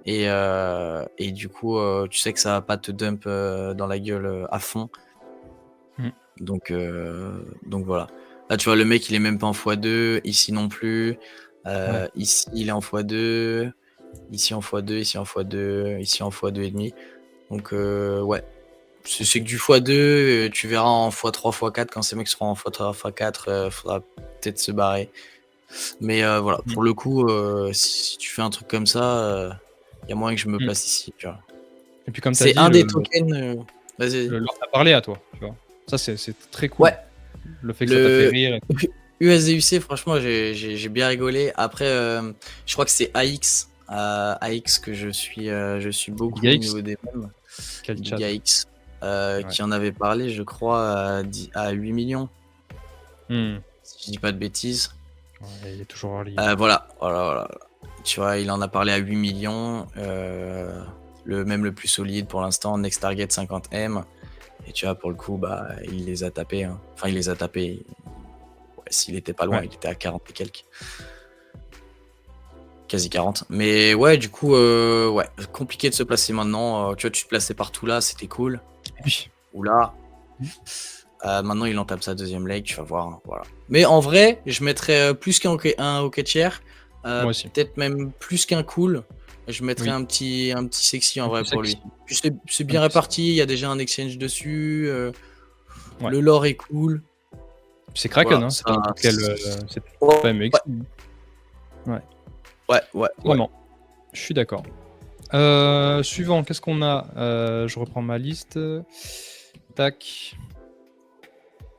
Et du coup, tu sais que ça va pas te dump dans la gueule à fond. Donc voilà. Là, tu vois, le mec, il est même pas en x2, ici non plus. Ici, il est en x2. Ici en x2, ici en x2, ici en x2 et demi. Donc ouais, c'est que du x2, tu verras en x3, x4, quand ces mecs seront en x3, x4, faudra peut-être se barrer. Mais voilà, pour le coup, si tu fais un truc comme ça, il y a moyen que je me place ici, tu vois. Et puis comme tu as C'est dit, un des tokens, vas-y. le lore t'a parlé à toi, tu vois. Ça, c'est très cool. Ouais. Le fait que ça t'a fait rire. USDUC, franchement, j'ai bien rigolé. Après, je crois que c'est AX, AX que je suis beaucoup au niveau des mêmes. Quel chat. GigaX, qui en avait parlé, je crois, à 8 millions. Si je dis pas de bêtises. Ouais, il est toujours en ligne. Voilà. Tu vois, il en a parlé à 8 millions. Le plus solide pour l'instant, Next Target 50M. Et tu vois, pour le coup, bah, il les a tapés, hein. Enfin, il les a tapés. Ouais, s'il était pas loin, il était à 40 et quelques. Quasi 40. Mais ouais, du coup, ouais, compliqué de se placer maintenant. Tu vois, tu te plaçais partout là, c'était cool. Oui. Ou là. Maintenant, il entame sa deuxième leg, tu vas voir. Hein, voilà. Mais en vrai, je mettrais plus qu'un hockey chair. Moi aussi. Peut-être même plus qu'un cool. Je mettrais un petit sexy en vrai pour lui. C'est bien réparti, il y a déjà un exchange dessus. Le lore est cool. C'est Kraken, voilà, hein. C'est n'importe quel. C'est pas MX. Ouais. Vraiment. Je suis d'accord. Suivant, qu'est-ce qu'on a? Je reprends ma liste. Tac.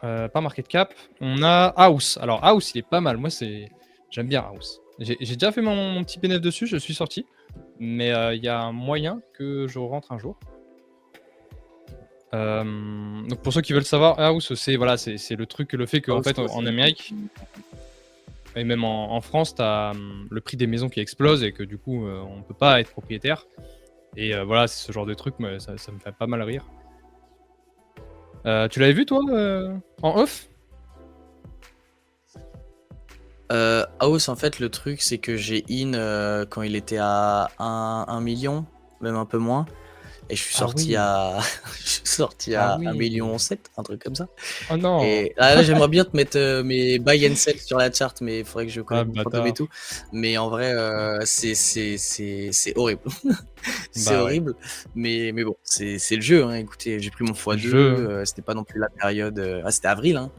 Pas market cap. On a House. Alors House, il est pas mal. Moi, j'aime bien House. J'ai déjà fait mon petit PNF dessus, je suis sorti. Mais il y a un moyen que je rentre un jour. Donc pour ceux qui veulent savoir, House, c'est le truc, le fait qu'en fait en Amérique et même en France, t'as le prix des maisons qui explose et que du coup on peut pas être propriétaire. Et voilà, c'est ce genre de truc, mais ça me fait pas mal rire. Tu l'avais vu toi en off? House, en fait, le truc, c'est que j'ai in quand il était à 1 million, même un peu moins. et je suis Ah sorti oui! à je suis sorti Ah à 1 oui! 700 000, un truc comme ça. Oh non! Et là, j'aimerais bien te mettre, mes buy and sell sur la chart, mais il faudrait que je Ah connecte mon Phantom et bâtard! tout. Mais en vrai, c'est horrible. C'est Bah ouais, horrible, mais bon, c'est le jeu, hein. Écoutez, j'ai pris mon c'est le x2, jeu, hein. c'était pas non plus la période, c'était avril, hein.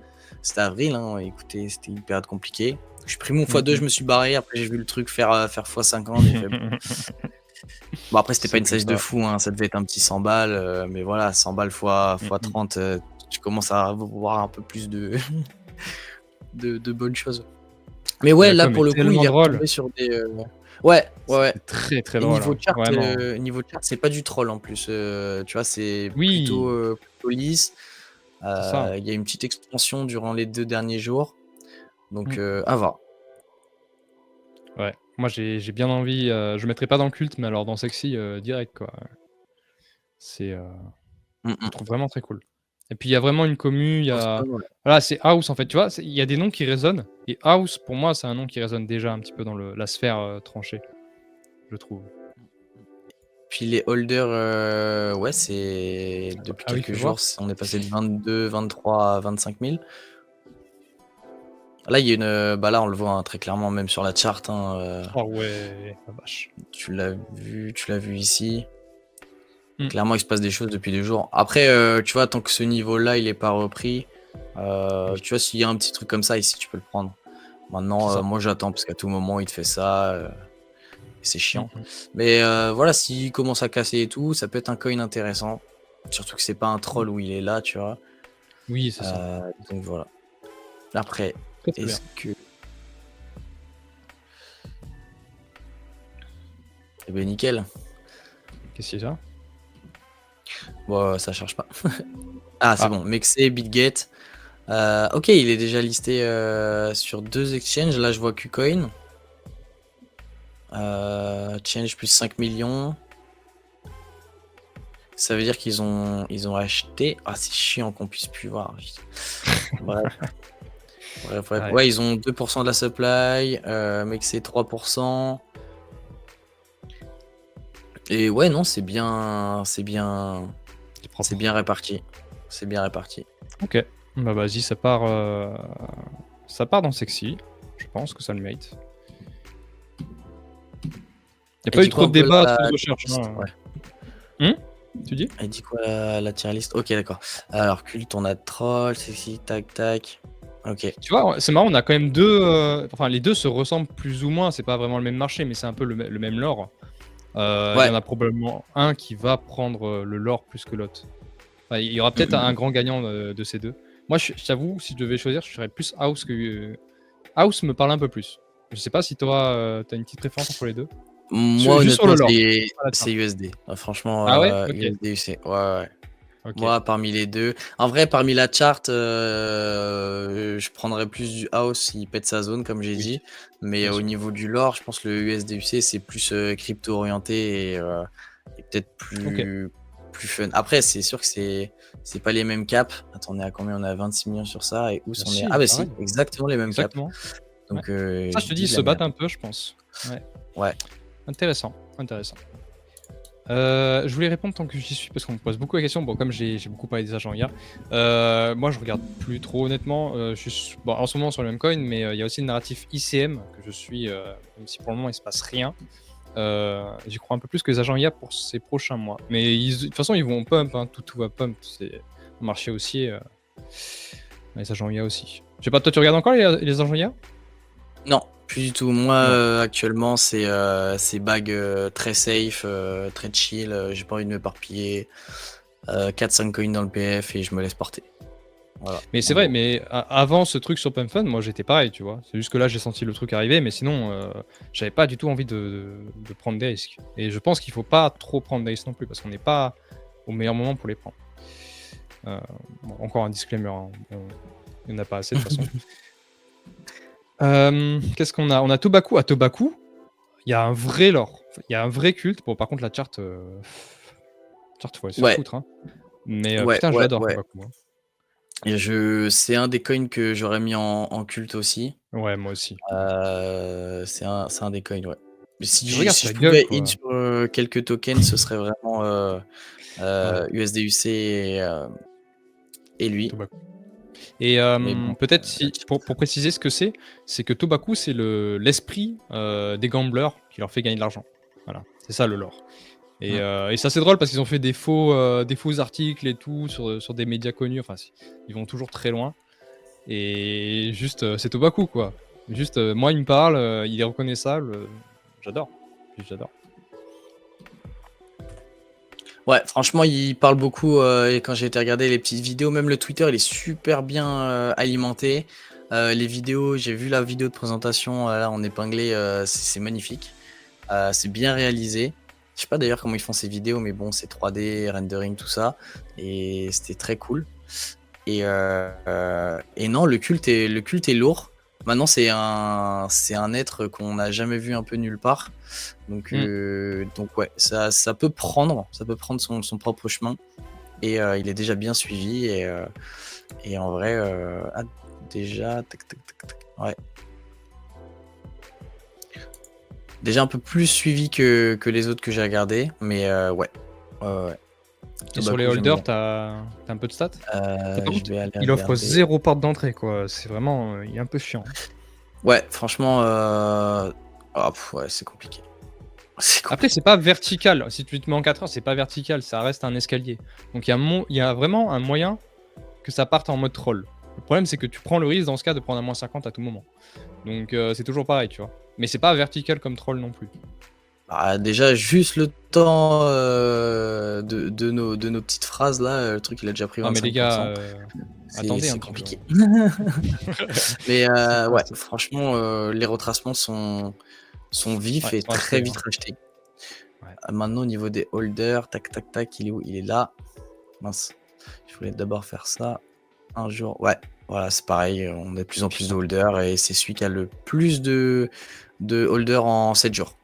C'était avril, hein, écoutez, c'était une période compliquée. J'ai pris mon Mmh x2, je mh. me suis barré, après j'ai vu le truc faire x50, j'ai fait: «Bon». Bon après c'était pas C'est une comme size de ça. fou, hein, ça devait être un petit 100 balles, mais voilà, 100 balles Mmh fois mh. 30, tu commences à voir un peu plus de de bonnes choses. Mais ouais, La là com pour est le coup, il tellement est drôle. retombé sur des, ouais, ouais, ouais. C'est très, très Et drôle, hein, vraiment. niveau chart, c'est pas du troll en plus, tu vois? C'est plutôt, Oui, plutôt lisse. c'est ça. Il y a une petite expansion durant les 2 derniers jours, donc Mmh. à voir. Ouais. Moi j'ai bien envie, je mettrais pas dans culte, mais alors dans sexy, direct quoi. C'est, Mmh je mh. trouve vraiment très cool. Et puis il y a vraiment une commu, il y Oh, c'est pas a mal. voilà, c'est house en fait, tu vois? Il y a des noms qui résonnent et house pour moi, c'est un nom qui résonne déjà un petit peu dans le la sphère, tranchée, je trouve. Puis les holders, ouais, c'est depuis Ah oui, quelques fais jours, voir. on est passé de 22-23 à 25 000. Là, il y a une, bah, là, on le voit, hein, très clairement, même sur la chart, hein, Ah ouais, la vache. tu l'as vu ici. Mmh. Clairement, il se passe des choses depuis 2 jours. Après, tu vois, tant que ce niveau-là, il est pas repris, Oui, tu vois, s'il y a un petit truc comme ça ici, tu peux le prendre. c'est Maintenant, ça. moi, j'attends parce qu'à tout moment, il te fait ça, et c'est Mmh chiant. mh. Mais voilà, s'il commence à casser et tout, ça peut être un coin intéressant. Surtout que c'est pas un Mmh. troll où il est là, tu vois? Oui, c'est ça. Donc voilà. Après, Très, très bien. est-ce que eh beh, nickel. Qu'est-ce qu'il y a? Bon, ça charge pas. Ah, c'est Ah, bon, Mexer, Bitget. OK, il est déjà listé, sur 2 exchanges. Là, je vois KuCoin. Change plus 5 millions. Ça veut dire qu'ils ont acheté. Ah, c'est chiant qu'on puisse plus voir. Bref, bref, bref. ouais, Ouais, ils ont 2 de la supply, Mexer 3. Et ouais, non, c'est c'est propre. bien réparti. C'est bien réparti. OK. Bah, vas-y, ça part dans sexy. Je pense que ça le mérite. Il y a Elle pas eu dit quoi trop un de peu débats, la trop de tier recherches, list? hein. Ouais. Mmh? Tu dis? Elle dit quoi la tier list? OK, d'accord. Alors culte, on a troll, sexy, tac, tac. OK. Tu vois, c'est marrant, on a quand même 2, enfin les 2 se ressemblent plus ou moins, c'est pas vraiment le même marché, mais c'est un peu le même lore. Il y Ouais. en a probablement un qui va prendre, le lore plus que l'autre. Enfin, il y aura Mmh, peut-être mmh, un mmh. grand gagnant, de ces 2. Moi, je t'avoue, si je devais choisir, je serais plus House que, House me parle un peu plus. Je sais pas si toi, tu as une petite préférence entre les 2? Moi, Juste sur honnêtement, le lore, c'est pas la c'est charte. USD. Franchement, Ah ouais? OK, USD, ouais, ouais, ouais. OK. Moi, parmi les 2, en vrai, parmi la chart, je prendrais plus du house s'il pète sa zone, comme j'ai Oui, dit. Mais bien au sûr. niveau du lore, je pense que le USDUC, c'est plus, crypto orienté et peut-être OK. plus fun. Après, c'est sûr que c'est pas les mêmes caps. Attends, on est à combien? On est à 26 millions sur ça et Bah Ous, on est si, ah bah si, pareil, exactement les mêmes caps. exactement. Ouais. Donc Ça, je je te dis, dis ils de la se battent merde. un peu, je pense. Ouais. Ouais. Intéressant, intéressant. Je voulais répondre tant que j'y suis parce qu'on me pose beaucoup la question. Bon, comme j'ai beaucoup parlé des agents hier, moi je regarde plus trop honnêtement. Je suis bon, en ce moment sur le même coin, mais il y a aussi le narratif ICM que je suis, même si pour le moment il se passe rien. J'y crois un peu plus que les agents IA pour ces prochains mois. Mais de toute façon, ils vont pump, hein, tout va pump. C'est un marché haussier, les agents IA aussi. Je sais pas, toi tu regardes encore les agents IA? Non, plus du tout. Moi, Non. actuellement, c'est bag, très safe, très chill, j'ai pas envie de m'éparpiller, 4-5 coins dans le PF et je me laisse porter. Voilà, Mais c'est en vrai, gros. mais avant ce truc sur Pump Fun, moi j'étais pareil, tu vois? C'est juste que là, j'ai senti le truc arriver, mais sinon, j'avais pas du tout envie de prendre des risques. Et je pense qu'il faut pas trop prendre des risques non plus, parce qu'on n'est pas au meilleur moment pour les prendre. Heu, bon, encore un disclaimer, hein, il y en a pas assez de toute façon. Qu'est-ce qu'on a? On a Tobaku. À Tobaku, il y a un vrai lore. Il y a un vrai culte. Bon, par contre, la charte, faut aller se faire Ouais, foutre, hein. Mais ouais, putain, je ouais, l'adore ouais Tobaku, hein. et c'est un des coins que j'aurais mis en culte aussi. Ouais, moi aussi. C'est un des coins, ouais. Regarde Si sa je gueule, pouvais in quoi. sur quelques tokens, ce serait vraiment Ouais, USDUC et lui. Tobacco. Et Mais bon, peut-être la si team. pour préciser ce que c'est que Tobacco, c'est l'esprit, des gamblers qui leur fait gagner de l'argent. Voilà, c'est ça le lore. Mm. Et c'est assez drôle parce qu'ils ont fait des faux articles et tout sur des médias connus. Enfin, ils vont toujours très loin. Et juste, c'est Tobacco, quoi. Juste, moi, il me parle, il est reconnaissable. J'adore. Juste, j'adore. Ouais, franchement, il parle beaucoup. Et quand j'ai été regarder les petites vidéos, même le Twitter, il est super bien alimenté. Les vidéos, j'ai vu la vidéo de présentation là en épinglé, c'est magnifique. C'est bien réalisé. Je sais pas d'ailleurs comment ils font ces vidéos, mais bon, c'est 3D, rendering, tout ça. Et c'était très cool. Et non, le culte est lourd. Maintenant, c'est un être qu'on n'a jamais vu un peu nulle part. Mm. Donc ouais, ça peut prendre son propre chemin. Et il est déjà bien suivi. Et en vrai, déjà, tac, tac, tac, tac, ouais. Déjà un peu plus suivi que les autres que j'ai regardés. Mais ouais. Ouais. Et sur les Tobacco, j'aime holders, bien. t'as un peu de stats? Par Je contre, vais aller il offre regarder. 0 porte d'entrée, quoi. C'est vraiment, il est un peu chiant. Ouais, franchement, ouais, c'est compliqué. C'est Après, compliqué. c'est pas vertical. Si tu te mets en 4 heures, c'est pas vertical, ça reste un escalier. Donc il y a vraiment un moyen que ça parte en mode troll. Le problème, c'est que tu prends le risque dans ce cas de prendre un moins 50 à tout moment. Donc c'est toujours pareil, tu vois. Mais c'est pas vertical comme troll non plus. Déjà, juste le temps de nos petites phrases là, le truc il a déjà pris Non, mais les gars, 25%. attendez un C'est petit peu. compliqué. Mais C'est pas ouais, ça. franchement, les retracements sont vifs Ouais, et ils sont très assez. vite rachetés. Ouais. Maintenant, au niveau des holders, tac, tac, tac, il est où? Il est là. Mince. Je voulais d'abord faire ça. Un jour. Ouais, voilà, c'est pareil. On a de plus en plus de Putain. holders et c'est celui qui a le plus de holders en 7 jours.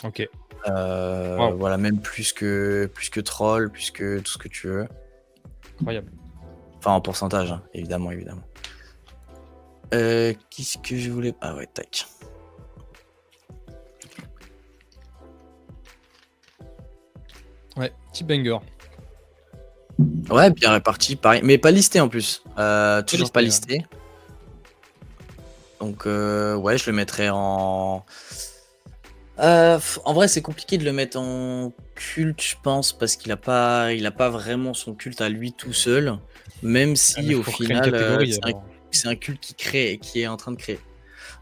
Ok. Waouh, Voilà, même plus que Troll, plus que tout ce que tu veux. incroyable. Enfin, en pourcentage, hein, évidemment. Qu'est-ce que je voulais. Ah ouais, tac. Ouais, petit banger. Ouais, bien réparti, pareil. Mais pas listé en plus. Toujours pas listé, ouais. listé. Donc, ouais, je le mettrais en. En vrai, c'est compliqué de le mettre en culte, je pense, parce qu'il a pas vraiment son culte à lui tout seul. Même Ah, mais si, au faut recréer une final, catégorie alors. c'est un culte qui est en train de créer.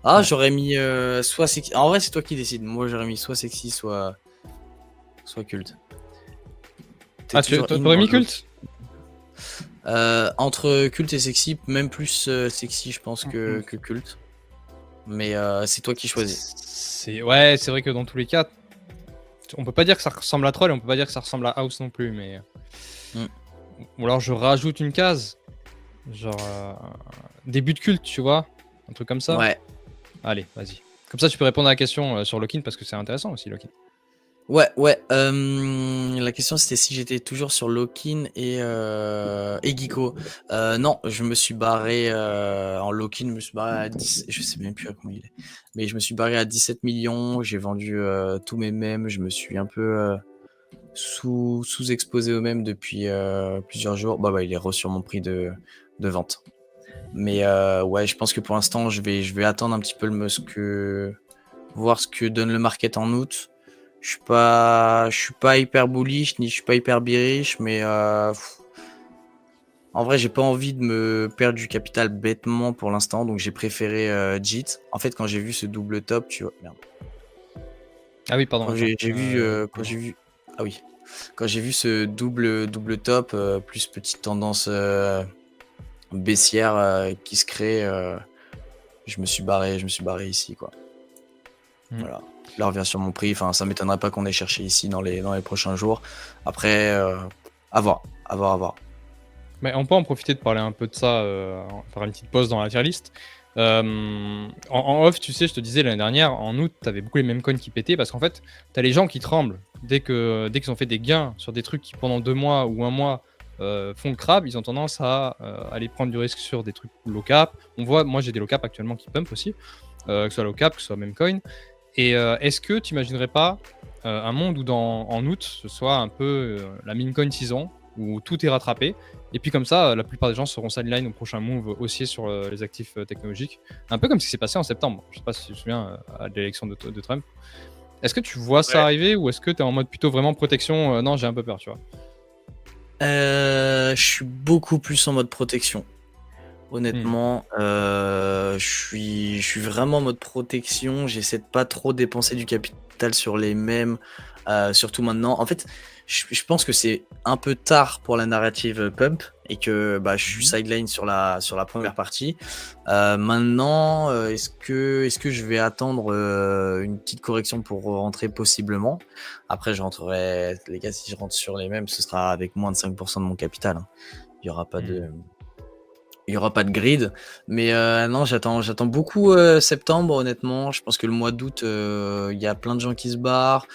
Ah, Ouais. j'aurais mis soit sexy. En vrai, c'est toi qui décides. Moi, j'aurais mis soit sexy, soit culte. T'es Ah, toujours in t'aurais dans mis le. culte? Entre culte et sexy, même plus sexy, je pense, Mm, mm. que culte. Mais c'est toi qui choisis. Ouais, c'est vrai que dans tous les cas, on peut pas dire que ça ressemble à Troll et on peut pas dire que ça ressemble à House non plus, mais. Mm. Ou alors je rajoute une case, genre début de culte, tu vois, un truc comme ça. Ouais, Allez, vas-y. Comme ça, tu peux répondre à la question sur Lokin parce que c'est intéressant aussi, Lokin. ouais. La question c'était si j'étais toujours sur Lokin et Geeko. Non, je me suis barré en Lokin, je me suis barré à 10, je sais même plus à combien il est. Mais je me suis barré à 17 millions, j'ai vendu tous mes mèmes, je me suis un peu sous-exposé au même depuis plusieurs jours. Bah, il est re sur mon prix de vente. Mais ouais, je pense que pour l'instant, je vais attendre un petit peu voir ce que donne le market en août. Je suis pas hyper bullish, ni je suis pas hyper bearish, mais en vrai, j'ai pas envie de me perdre du capital bêtement pour l'instant, donc j'ai préféré JIT. En fait, quand j'ai vu ce double top, tu vois, merde. Ah oui, pardon, attends. Quand j'ai vu, ah oui, quand j'ai vu ce double top plus petite tendance baissière qui se crée, je me suis barré ici, quoi. Mm. Voilà. Là, on revient sur mon prix. Enfin, ça m'étonnerait pas qu'on ait cherché ici dans les prochains jours. Après, à voir. Mais on peut en profiter de parler un peu de ça, faire une petite pause dans la tier list. En off, tu sais, je te disais l'année dernière, en août, t'avais beaucoup les mêmes coins qui pétaient parce qu'en fait, t'as les gens qui tremblent dès qu'ils ont fait des gains sur des trucs qui pendant 2 mois ou 1 mois font le crabe, ils ont tendance à aller prendre du risque sur des trucs low cap. On voit, moi j'ai des low cap actuellement qui pump aussi, que ce soit low cap, que ce soit même coin. Et est-ce que tu imaginerais pas un monde où en août, ce soit un peu la meme coin saison, où tout est rattrapé, et puis comme ça, la plupart des gens seront sideline au prochain move haussier sur les actifs technologiques. Un peu comme ce qui s'est passé en septembre. Je sais pas si tu te souviens à l'élection de Trump. Est-ce que tu vois ça Ouais. arriver ou est-ce que tu es en mode plutôt vraiment protection non, j'ai un peu peur, tu vois. Je suis beaucoup plus en mode protection. Hmm. Honnêtement, je suis vraiment en mode protection. J'essaie de pas trop dépenser du capital sur les mêmes, surtout maintenant. En fait, je pense que c'est un peu tard pour la narrative pump et que bah, je suis Mhm. sideline sur la première partie. Maintenant, est-ce que je vais attendre une petite correction pour rentrer possiblement? Après, je rentrerai, les gars, si je rentre sur les mêmes, ce sera avec moins de 5% de mon capital, hein. Il y aura pas Hmm. de, il y aura pas de grid, mais non, j'attends beaucoup septembre, honnêtement. Je pense que le mois d'août, il y a plein de gens qui se barrent.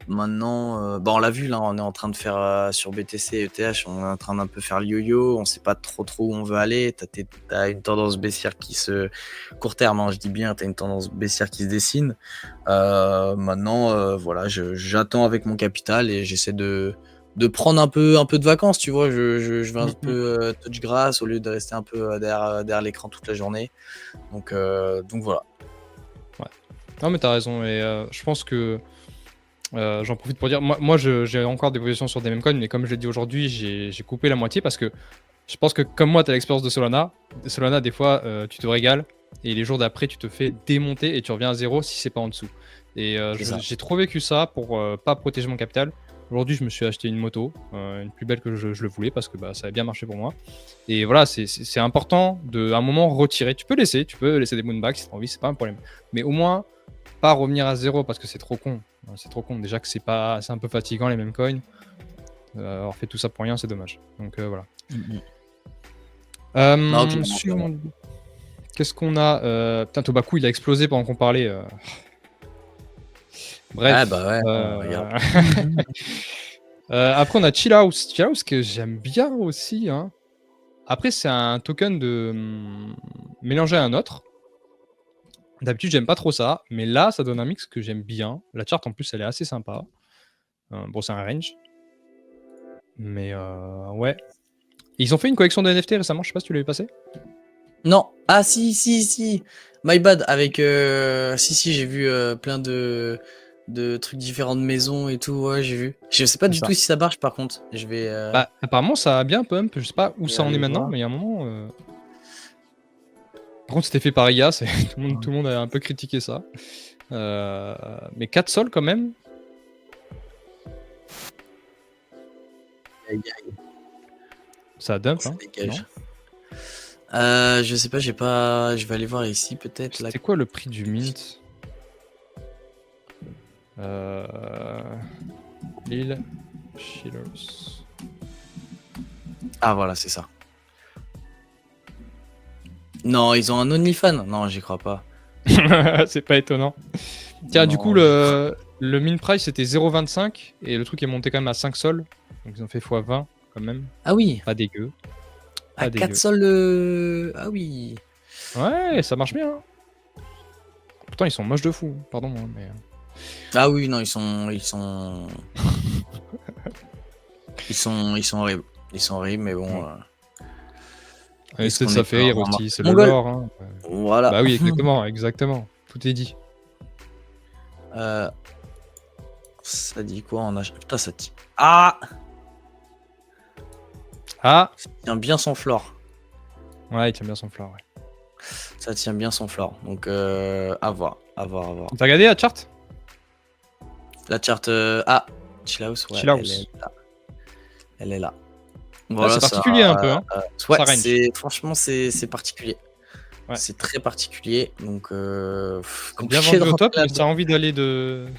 Maintenant, bah, on l'a vu là, on est en train de faire sur BTC et ETH, on est en train d'un peu faire le yo-yo, on sait pas trop où on veut aller. T'as une tendance baissière qui se court terme, hein, je dis bien, t'as une tendance baissière qui se dessine. Maintenant, voilà, j'attends avec mon capital et j'essaie de prendre un peu de vacances, tu vois. Je vais un Mhm. peu touch grass au lieu de rester un peu derrière l'écran toute la journée. Donc voilà. Ouais. Non, mais t'as raison. Et je pense que j'en profite pour dire, moi j'ai encore des positions sur des mêmes coins, mais comme je l'ai dit aujourd'hui, j'ai coupé la moitié parce que je pense que comme moi, tu as l'expérience de Solana. Solana, des fois, tu te régales et les jours d'après, tu te fais démonter et tu reviens à zéro si c'est pas en dessous. Et C'est ça. j'ai trop vécu ça pour pas protéger mon capital. Aujourd'hui, je me suis acheté une moto, une plus belle que je le voulais parce que bah, ça a bien marché pour moi. Et voilà, c'est important de, à un moment, retirer. Tu peux laisser des moonbacks si tu as envie, c'est pas un problème. Mais au moins, pas revenir à zéro parce que c'est trop con. C'est trop con. Déjà que c'est un peu fatigant les mêmes coins. Avoir fait tout ça pour rien, c'est dommage. Donc voilà. Non, clairement, clairement. Qu'est-ce qu'on a putain, Tobaku, il a explosé pendant qu'on parlait. Ah Bref. bah ouais, regarde. Après, on a Chill House. Chill House que j'aime bien aussi. Hein. Après, c'est un token de mélanger à un autre. D'habitude, j'aime pas trop ça. Mais là, ça donne un mix que j'aime bien. La chart, en plus, elle est assez sympa. Bon, c'est un range. Mais ouais. Ils ont fait une collection de NFT récemment. Je sais pas si tu l'as vu passer. Non, ah si. My bad, avec si, j'ai vu plein de trucs différents de maisons et tout, ouais, j'ai vu. Je sais pas C'est du ça. tout si ça marche par contre. Bah, apparemment, ça a bien pump. Je sais pas où Je vais ça en est aller maintenant, voir. mais il y a un moment. Par contre, c'était fait par IA. Tout le monde a un peu critiqué ça. Mais 4 sols quand même. Aïe, aïe, Ça dump, ça hein, dégage. non? Je sais pas, j'ai pas. Je vais aller voir ici peut-être là. C'était quoi le prix du mint? Lille Shillers. Ah voilà, c'est ça. Non, ils ont un OnlyFans. Non, j'y crois pas. C'est pas étonnant. Tiens, du coup, Non, j'y crois. le min price c'était 0,25 et le truc est monté quand même à 5 sols. Donc ils ont fait x20 quand même. Ah oui, Pas dégueu. à Pas 4 dégueu. sols. Ah oui. Ouais, ça marche bien. Hein. Pourtant, ils sont moches de fou. Pardon, hein, mais. Ah oui, non, ils sont horribles. Ils sont horribles, mais bon. Ouais. Est-ce C'est qu'on ça n'est fait pas rire en aussi, marché c'est le mongol? lore. Hein. Voilà. Bah oui, exactement, exactement. Tout est dit. Ça dit quoi en achat? Putain, ça tient. Ah! Ah! Ça tient bien son floor. Ouais, il tient bien son floor, ouais. Ça tient bien son floor. Donc, à voir. À voir, à voir. T'as regardé la chart? La charte. Ah! Chill House, ouais, Chill elle House. est là. Elle est là. Ah, Voilà, c'est ça. particulier un peu, hein. Ouais, Ça range. franchement, c'est particulier. Ouais. C'est très particulier. Donc, C'est bien compliqué de vendu au rentrer top, mais là-dedans. ça a envie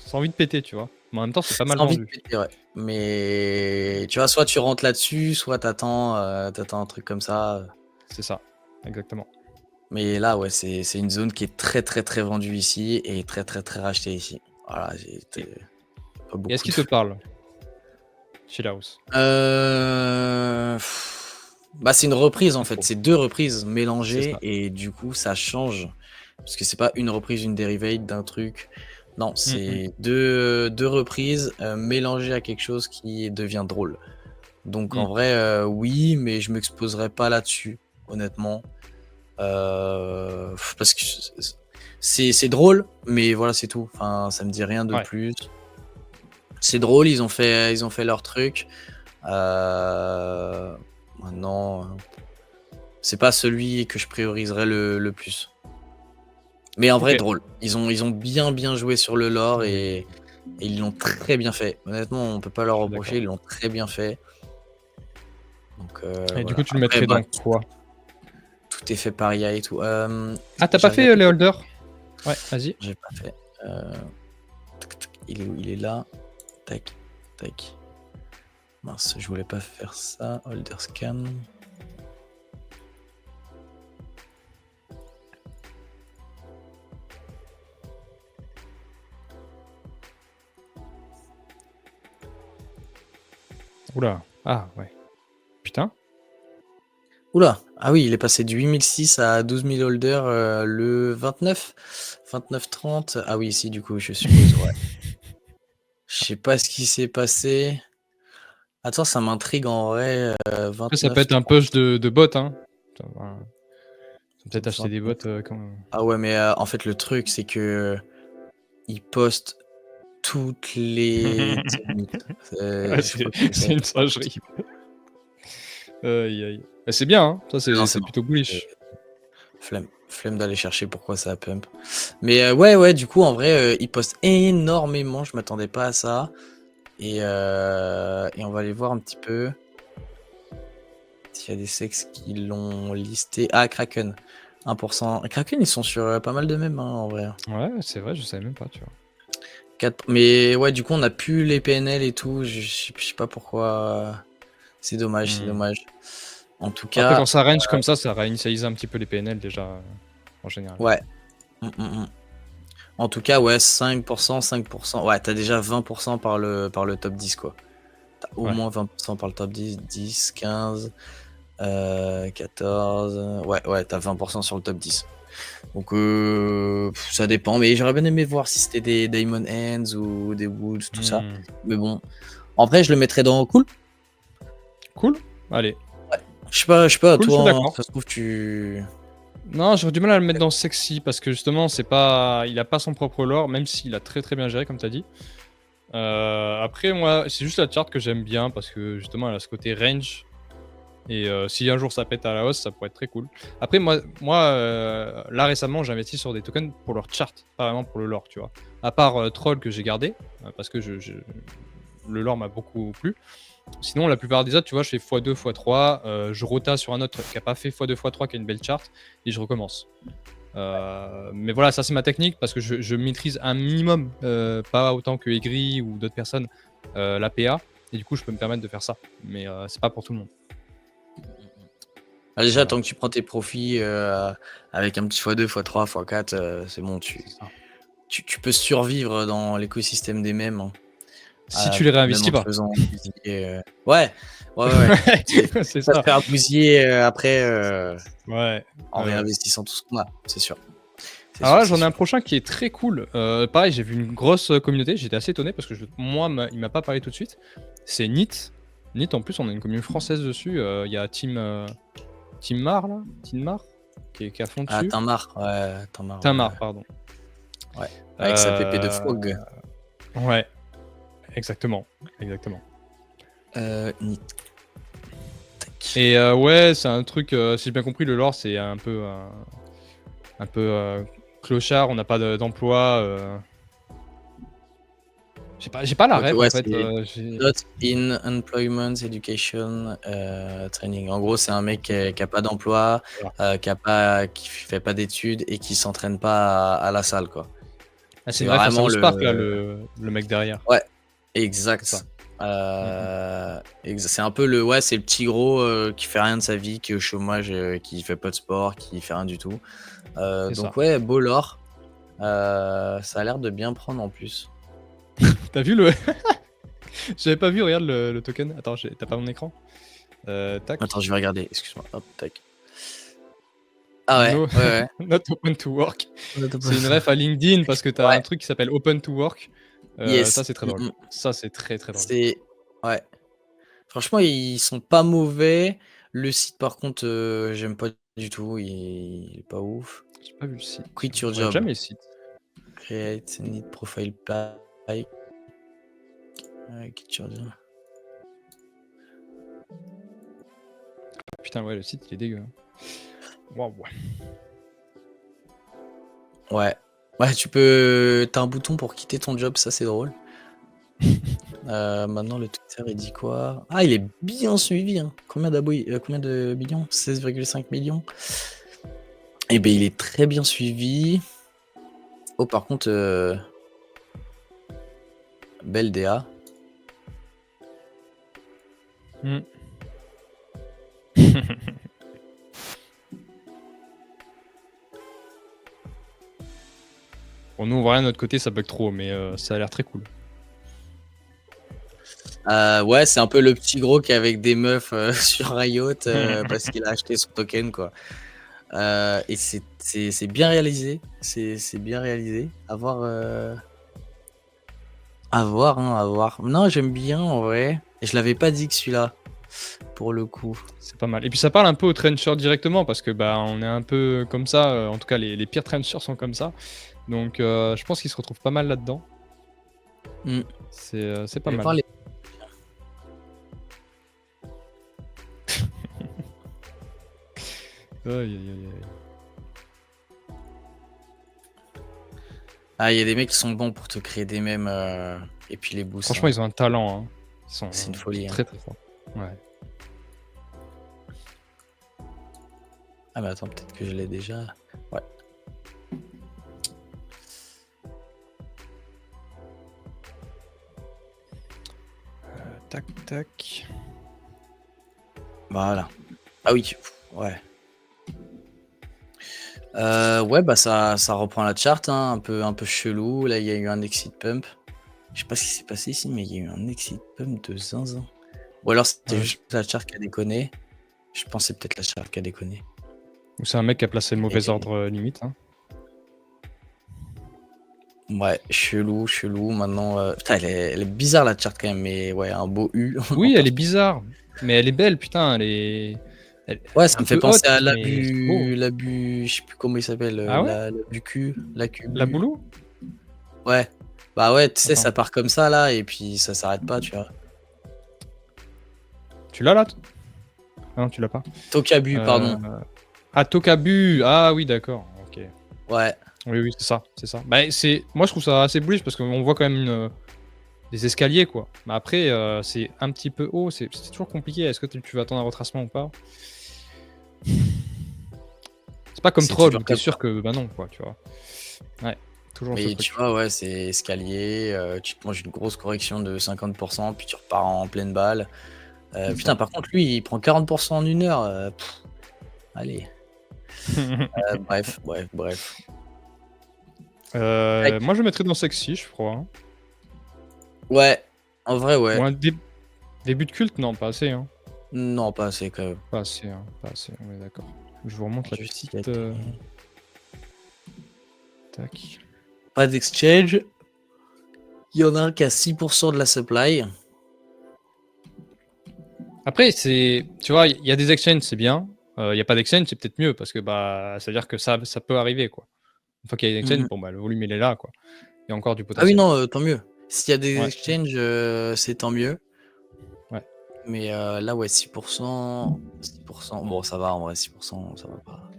ça a envie de péter, tu vois. Mais en même temps, c'est pas mal C'est envie de vendu. péter, ouais. Mais tu vois, soit tu rentres là-dessus, soit t'attends un truc comme ça. C'est ça, exactement. Mais là, ouais, c'est une zone qui est très très très vendue ici et très très très rachetée ici. Voilà, j'ai Et, pas et est-ce beaucoup qu'il de te flux. parle? Chill House. Bah, c'est une reprise en Pas fait, trop. c'est deux reprises C'est ça. mélangées et du coup ça change Parce que c'est pas une reprise, une derivate d'un truc. Non, Mm, mm. c'est deux reprises mélangées à quelque chose qui devient drôle. Donc en Mm. vrai, oui, mais je m'exposerai pas là-dessus, honnêtement. Parce que c'est drôle, mais voilà, c'est tout. Enfin, ça me dit rien de Ouais. plus. C'est drôle, ils ont fait leur truc. Maintenant, c'est pas celui que je prioriserais le plus. Mais en Ok. vrai, drôle. Ils ont bien joué sur le lore Oui, et oui, ils l'ont très bien fait. Honnêtement, on peut pas leur je suis reprocher, d'accord. ils l'ont très bien fait. Donc Et du voilà. coup, tu le Après, mettrais bah, dans quoi? tout est fait par IA et tout. Ah, t'as J'ai pas fait regardé. les holders? Ouais, vas-y. J'ai pas fait. Tac, tac. Il est où? Il est là. Tac, tac. Mince, je voulais pas faire ça. Holder scan. Oula. Ah, ouais. Putain. Oula, ah oui, il est passé du 8006 à 12 000 holders le 29 Ah oui, si, du coup, je suppose, ouais. Je sais pas ce qui s'est passé. Attends, ça m'intrigue en vrai. Après, ça peut être un 30 push de bot, hein. Enfin, faut peut-être acheter des bots 29. quand même. Ah ouais, mais en fait, le truc, c'est que il poste toutes les 10 minutes. Ouais, Je crois que c'est ça. c'est une singerie. Aïe, aïe. Bah, c'est bien, hein. Ça, Non, c'est c'est bon. plutôt bullish. Flemme d'aller chercher pourquoi ça a pump. Mais ouais, du coup, en vrai, il poste énormément. Je m'attendais pas à ça. Et on va aller voir un petit peu s'il y a des sexes qui l'ont listé. Ah, Kraken, 1%. Kraken, ils sont sur pas mal de mèmes, hein, en vrai. Ouais, c'est vrai, je savais même pas, tu vois. Mais ouais, du coup, on a plus les PNL et tout. Je sais pas pourquoi. C'est dommage, c'est Hmm. dommage. En tout Après, quand cas, ça range comme ça réinitialise un petit peu les PNL déjà, en général. ouais. En tout cas, ouais, 5%, 5%. Ouais, t'as déjà 20% par le top 10, quoi. T'as au Ouais. moins 20% par le top 10, 10, 15, 14. Ouais, t'as 20% sur le top 10. Donc, ça dépend. Mais j'aurais bien aimé voir si c'était des Diamond Hands ou des Woods, tout ça. Hmm. Mais bon, en vrai, je le mettrais dans cool. Cool. Allez. Je sais pas, Cool, je suis toi, hein, d'accord. ça se trouve, tu. Non, j'aurais du mal à le mettre dans sexy parce que justement, c'est pas, il a pas son propre lore, même s'il a très très bien géré, comme t'as dit. Après, moi, c'est juste la chart que j'aime bien parce que justement, elle a ce côté range. Et si un jour ça pète à la hausse, ça pourrait être très cool. Après, moi là récemment, j'ai investi sur des tokens pour leur chart, pas vraiment pour le lore, tu vois. À part Troll que j'ai gardé, parce que le lore m'a beaucoup plu. Sinon, la plupart des autres, tu vois, je fais x2, x3, je rota sur un autre qui a pas fait x2, x3, qui a une belle chart, et je recommence. Mais voilà, ça c'est ma technique parce que je maîtrise un minimum, pas autant que Aigri ou d'autres personnes, la PA, et du coup, je peux me permettre de faire ça. Mais c'est pas pour tout le monde. Ah, déjà, Voilà. tant que tu prends tes profits avec un petit x2, x3, x4, c'est bon, C'est ça. tu peux survivre dans l'écosystème des mèmes, hein. Si tu les Même réinvestis en te pas. faisant bousiller. Ouais. C'est Pas se ça. faire bousiller après Ouais. en Ouais. réinvestissant tout ce qu'on a, c'est sûr. Alors là, C'est j'en ai un sûr. prochain qui est très cool. Pareil, j'ai vu une grosse communauté. J'étais assez étonné parce que moi, il m'a pas parlé tout de suite. C'est NIT. NIT, en plus, on a une commune française dessus. Il y a Team Mar, là. Team Mar, qui est à fond Ah, dessus. Tinmar, ouais, Tinmar, Tamar, pardon. ouais. Avec sa pépé de Euh, frog. Ouais, exactement. Nit. Et ouais, c'est un truc, si j'ai bien compris, le lore, c'est un peu clochard, on n'a pas d'emploi. J'ai pas la Donc ref ouais, en fait. c'est Not in Employment Education Training. En gros, c'est un mec qui a pas d'emploi, Voilà. qui fait pas d'études et qui s'entraîne pas à la salle, quoi. Ah, c'est C'est une ref à vraiment South Park là, le mec derrière. Ouais, C'est ça. exact. Mm. C'est un peu c'est le petit gros qui fait rien de sa vie, qui est au chômage, qui fait pas de sport, qui fait rien du tout. C'est ça. Donc ouais, beau lore. Ça a l'air de bien prendre en plus. T'as vu le. J'avais pas vu, regarde le token. Attends, t'as pas mon écran. Tac. Attends, je vais regarder. Excuse-moi. Hop, tac. Ah ouais, No, ouais, ouais. not open to work. On a tout C'est une ref à LinkedIn parce que tu as Ouais, un truc qui s'appelle open to work. yes. Ça, c'est très drôle. Ça, c'est très, très drôle. C'est ouais. Franchement, ils sont pas mauvais. Le site, par contre, j'aime pas du tout. Il est pas ouf. J'ai pas vu le site, Quit tiens. your Je regarde job. jamais le site. Create need profile pic. Quit your job. Putain, ouais, le site, il est dégueu. Waouh. Ouais. Ouais, tu peux. T'as un bouton pour quitter ton job, ça c'est drôle. Maintenant, le Twitter, il dit quoi? Ah, il est bien suivi. Hein. Combien de millions? 16,5 millions. Eh ben, il est très bien suivi. Oh, par contre, belle DA. Bon, nous, on voit rien de notre côté, ça bug trop, mais ça a l'air très cool. Ouais, c'est un peu le petit gros qui est avec des meufs sur Riot parce qu'il a acheté son token, quoi. Et c'est bien réalisé. C'est bien réalisé. À voir. À voir, hein, à voir. Non, j'aime bien en vrai. Et je l'avais pas dit que celui-là, pour le coup. C'est pas mal. Et puis ça parle un peu aux trenchers directement parce que bah on est un peu comme ça. En tout cas, les pires trenchers sont comme ça. Donc je pense qu'ils se retrouvent pas mal là-dedans. Mm. C'est pas Je vais mal. voir les- Aïe, aïe, aïe, aïe. Ah, il y a des mecs qui sont bons pour te créer des mèmes et puis les boosts. Franchement, hein. ils ont un talent. Hein. Ils sont C'est une folie. très Hein. très forts. Ouais. Ah, mais attends, peut-être que je l'ai déjà. Ouais. Tac, tac. Voilà. Ah oui, ouais. Ouais, bah ça reprend la chart, hein, un peu chelou. Là, il y a eu un exit pump. Je sais pas ce qui s'est passé ici, mais il y a eu un exit pump de zinzin. Ou alors c'était Ouais. juste la chart qui a déconné. Je pensais peut-être la chart qui a déconné. Ou c'est un mec qui a placé le mauvais Et- ordre limite. Hein. Ouais, chelou. Maintenant, putain, elle est bizarre la chart quand même, mais ouais, un beau U. Oui, elle est bizarre, mais elle est belle, putain. Elle est. Ouais, ça un me fait peu penser haute, à mais c'est beau. l'abus, je sais plus comment il s'appelle, Ah ouais? l'abus Q, la La Cubu. boulot? Ouais, bah ouais, tu sais, Attends. ça part comme ça là, et puis ça s'arrête pas, tu vois. Tu l'as là? Ah non, tu l'as pas. Tokabu, pardon. Ah, Tokabu. Ah oui, d'accord. Ok. Ouais. Oui, oui, c'est ça, c'est ça. Bah, moi, je trouve ça assez bullish parce qu'on voit quand même des escaliers, quoi. Mais après, c'est un petit peu haut. C'est toujours compliqué. Est-ce que tu vas attendre un retracement ou pas? C'est pas comme C'est Troll toujours où t'es comme sûr ça. que bah non, quoi, tu vois. Ouais, toujours ce Mais truc. tu vois, ouais, c'est escalier, tu te manges une grosse correction de 50%, puis tu repars en pleine balle. Putain, par contre, lui, il prend 40% en une heure. Allez. Bref. Moi, je le mettrais dans sexy, je crois. Hein. Ouais, en vrai, ouais. Ou un début de culte, non, pas assez. Hein. Non, pas assez quand même. Pas assez, hein, pas assez. On est d'accord. Je vous remonte la Juste petite. Tac. Pas d'exchange. Il y en a un qui a 6% de la supply. Après, tu vois, il y a des exchanges, c'est bien. Il n'y a pas d'exchange, c'est peut-être mieux parce que bah, ça veut dire que ça peut arriver, quoi. Une fois qu'il y a une exchange, bon, bah, le volume il est là, quoi. Il y a encore du Ah oui, potentiel. non, tant mieux. S'il y a des Ouais. exchanges, c'est tant mieux. Ouais. Mais là, ouais, 6%. Bon, ça va, en vrai, 6%, ça va pas.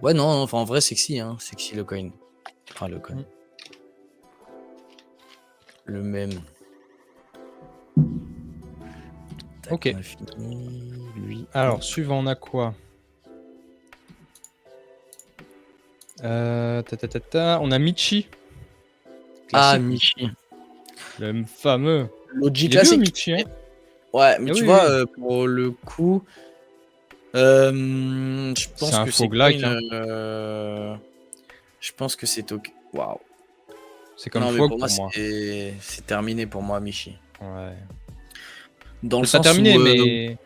Ouais, non, enfin, en vrai, sexy, hein. Sexy le coin. Enfin, le coin. Le même. Tac, Ok. on a fini. Lui. Alors, suivant, on a quoi? On a Michi. Ah, Classique, Michi. le fameux. Logic Il est vieux, classique. Michi, hein. Ouais, mais Ah tu oui, vois, oui. pour le coup, je C'est pense un que c'est faux-like, coin. hein. Je pense que c'est token. Waouh. C'est comme Non, mais Fog pour moi, pour moi. c'est terminé pour moi, Michi. Ouais. Dans le C'est pas sens terminé, où. mais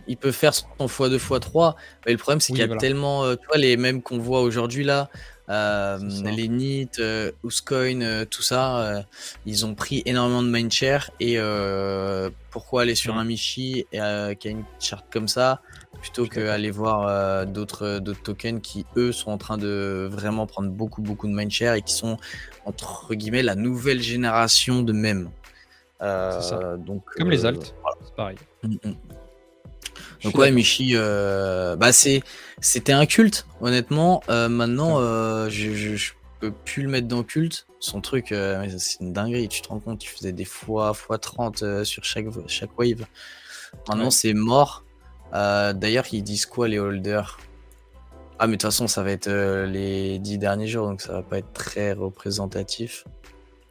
il peut faire son x2 x3, mais le problème c'est qu'il y Oui, a voilà, tellement, tu vois les mêmes qu'on voit aujourd'hui là, c'est ça. les Neat, Uscoin, tout ça, ils ont pris énormément de mindshare et pourquoi aller sur Mmh, un Mishi qui a une charte comme ça, je plutôt suis d'accord. qu'aller voir, d'autres tokens qui eux sont en train de vraiment prendre beaucoup, beaucoup de mindshare et qui sont entre guillemets «la nouvelle génération de mèmes». C'est ça. Donc Comme les alts, c'est pareil. mmh mh. Je Donc suis ouais, d'accord. Michi, bah, c'était un culte, honnêtement. Maintenant, Ouais. je peux plus le mettre dans culte. Son truc, mais c'est une dinguerie. Tu te rends compte, il faisait des fois 30 sur chaque wave. Maintenant, Ouais. c'est mort. D'ailleurs, ils disent quoi, les holders? Ah, mais de toute façon, ça va être les 10 derniers jours, donc ça va pas être très représentatif.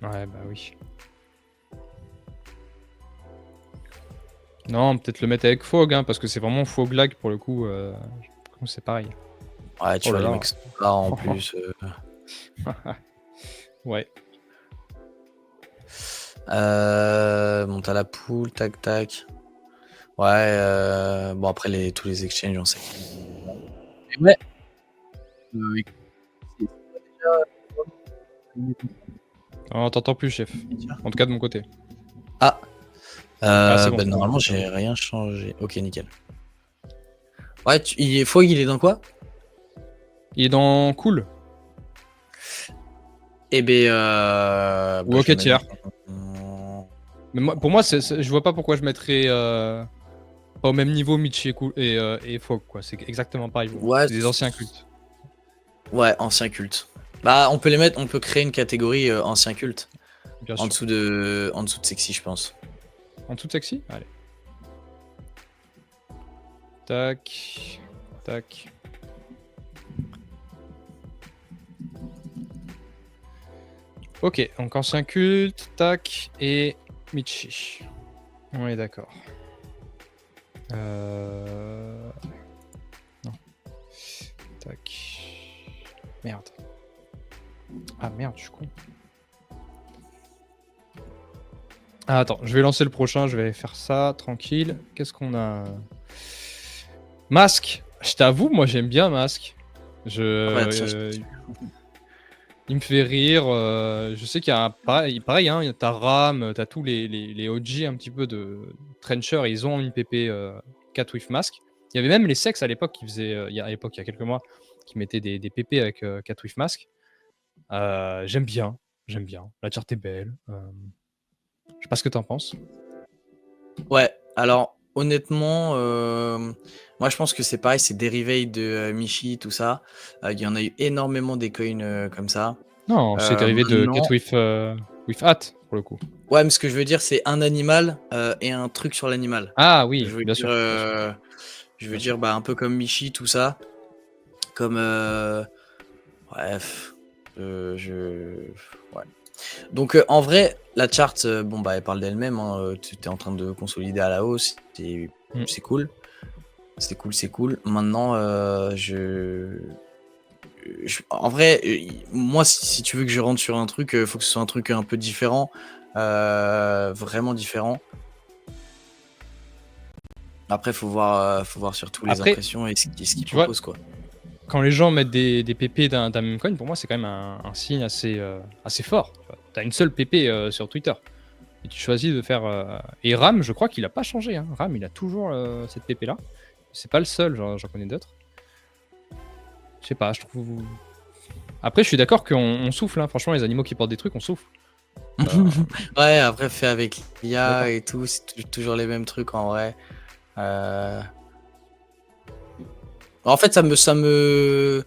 Ouais, bah oui. Non, peut-être le mettre avec Fog, hein, parce que c'est vraiment Fog lag pour le coup, c'est pareil. Ouais, Oh tu là vois, les là. mecs sont là en plus. Ouais. Monte à la poule, tac tac. Ouais, bon après tous les exchanges, on sait. Mais ouais, écoute, c'est déjà On t'entend plus, chef. En tout cas de mon côté. ah, Ah, c'est bon, bah, c'est bon, normalement, ça j'ai roule. rien changé. OK, nickel. Ouais, Fog, il est dans quoi? Il est dans cool Eh beh, ou bah, je OK le mets tiers. dans Mais moi, pour moi, je vois pas pourquoi je mettrais pas au même niveau Mitch et, cool, et Fog, quoi. C'est exactement pareil pour moi. ouais, C'est des anciens cultes, ouais, ancien culte. Bah, on peut les mettre, on peut créer une catégorie, ancien culte, bien sûr. en dessous de sexy, je pense. En dessous de sexy? Allez. Tac. Tac. Ok, donc ancien culte, tac, et Michi. On est d'accord. Non. Tac. Merde. Ah merde, je suis con. Ah, attends, je vais lancer le prochain, je vais faire ça, tranquille. Qu'est-ce qu'on a? Masque. Je t'avoue, moi j'aime bien Masque. Ouais, tiens, Il me fait rire. Je sais qu'il y a pareil hein, t'as Ram, t'as tous les OG un petit peu de Trencher, ils ont une PP Cat with Mask. Il y avait même les Sex à l'époque qui faisaient, à l'époque, il y a quelques mois, qui mettaient des PP avec Cat with Mask. J'aime bien, j'aime bien. La charte est belle. Je sais pas ce que t'en penses. ouais, alors honnêtement, moi je pense que c'est pareil, c'est dérivé de Michi, tout ça. Il y en a eu énormément des coins comme ça. Non, c'est dérivé de Cat Maintenant, with Hat, pour le coup. ouais, mais ce que je veux dire, c'est un animal et un truc sur l'animal. Ah Je oui, veux bien dire, sûr, bien sûr, bien sûr. bah, un peu comme Michi, tout ça. Comme, bref, ouais. Donc, en vrai, la chart, bon, bah, elle parle d'elle-même, hein, tu es en train de consolider à la hausse, Mm. c'est cool. C'est cool, c'est cool. Maintenant, en vrai, moi, si tu veux que je rentre sur un truc, faut que ce soit un truc un peu différent, vraiment différent. Après, faut voir surtout les Après, impressions et ce qu'ils tu vois, proposent, quoi. quand les gens mettent des PP d'un même coin, pour moi, c'est quand même un signe assez fort. Tu as une seule PP sur Twitter. Et tu choisis de faire. Et Ram, je crois qu'il a pas changé. Hein. Ram, il a toujours cette PP là. C'est pas le seul, j'en connais d'autres. Je sais pas, je trouve. Après, je suis d'accord qu'on souffle. Hein. Franchement, les animaux qui portent des trucs, on souffle. Ouais, après, fait avec l'IA D'accord. et tout, c'est toujours les mêmes trucs en vrai. En fait, ça Ça te